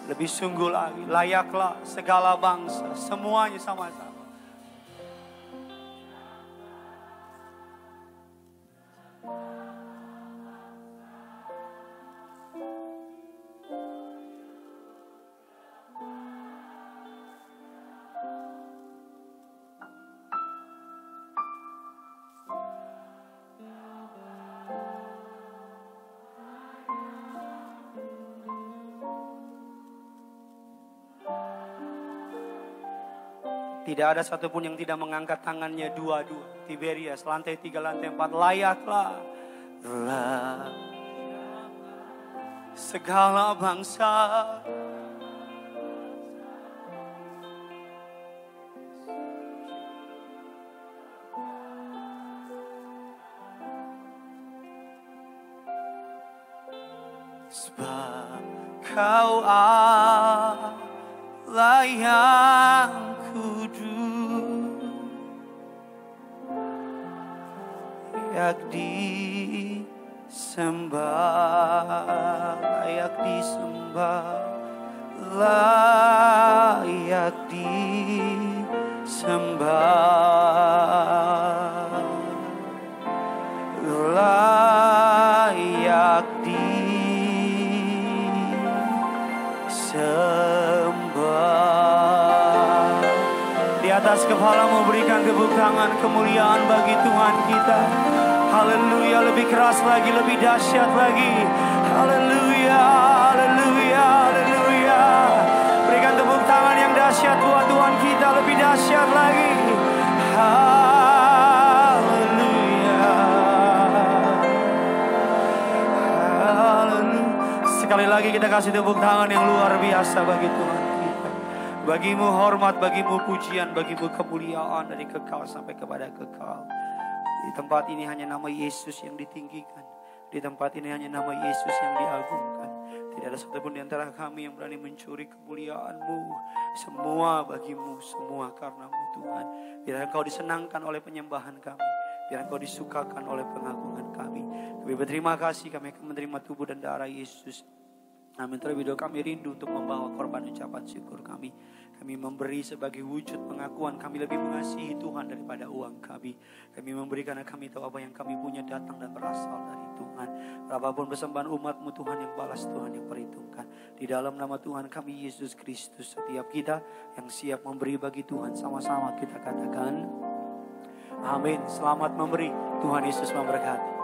lebih sungguh lagi, layaklah segala bangsa, semuanya sama-sama. Tidak ada satupun yang tidak mengangkat tangannya dua-dua. Tiberias, lantai 3, lantai 4. Layaklah segala bangsa. Sebab Kau Allah yang kudus, layak disembah, layak disembah, layak disembah, layak disembah. Di atas kepalamu berikan tepuk tangan kemuliaan bagi Tuhan kita. Haleluya, lebih keras lagi, lebih dahsyat lagi. Haleluya, haleluya, haleluya. Berikan tepuk tangan yang dahsyat buat Tuhan kita, lebih dahsyat lagi. Haleluya. Haleluya. Sekali lagi kita kasih tepuk tangan yang luar biasa bagi Tuhan kita. Bagimu hormat, bagimu pujian, bagimu kemuliaan dari kekal sampai kepada kekal. Di tempat ini hanya nama Yesus yang ditinggikan. Di tempat ini hanya nama Yesus yang diagungkan. Tidak ada satupun di antara kami yang berani mencuri kemuliaan-Mu. Semua bagimu, semua karena-Mu Tuhan. Biar Engkau disenangkan oleh penyembahan kami. Biar Engkau disukakan oleh pengagungan kami. Kami berterima kasih, kami akan menerima tubuh dan darah Yesus. Amin. Terlebih dahulu kami rindu untuk membawa korban ucapan syukur kami. Kami memberi sebagai wujud pengakuan kami lebih mengasihi Tuhan daripada uang kami. Kami memberi karena kami tahu apa yang kami punya datang dan berasal dari Tuhan. Berapapun persembahan umat-Mu Tuhan yang balas, Tuhan yang perhitungkan. Di dalam nama Tuhan kami Yesus Kristus, setiap kita yang siap memberi bagi Tuhan, sama-sama kita katakan amin. Selamat memberi. Tuhan Yesus memberkati.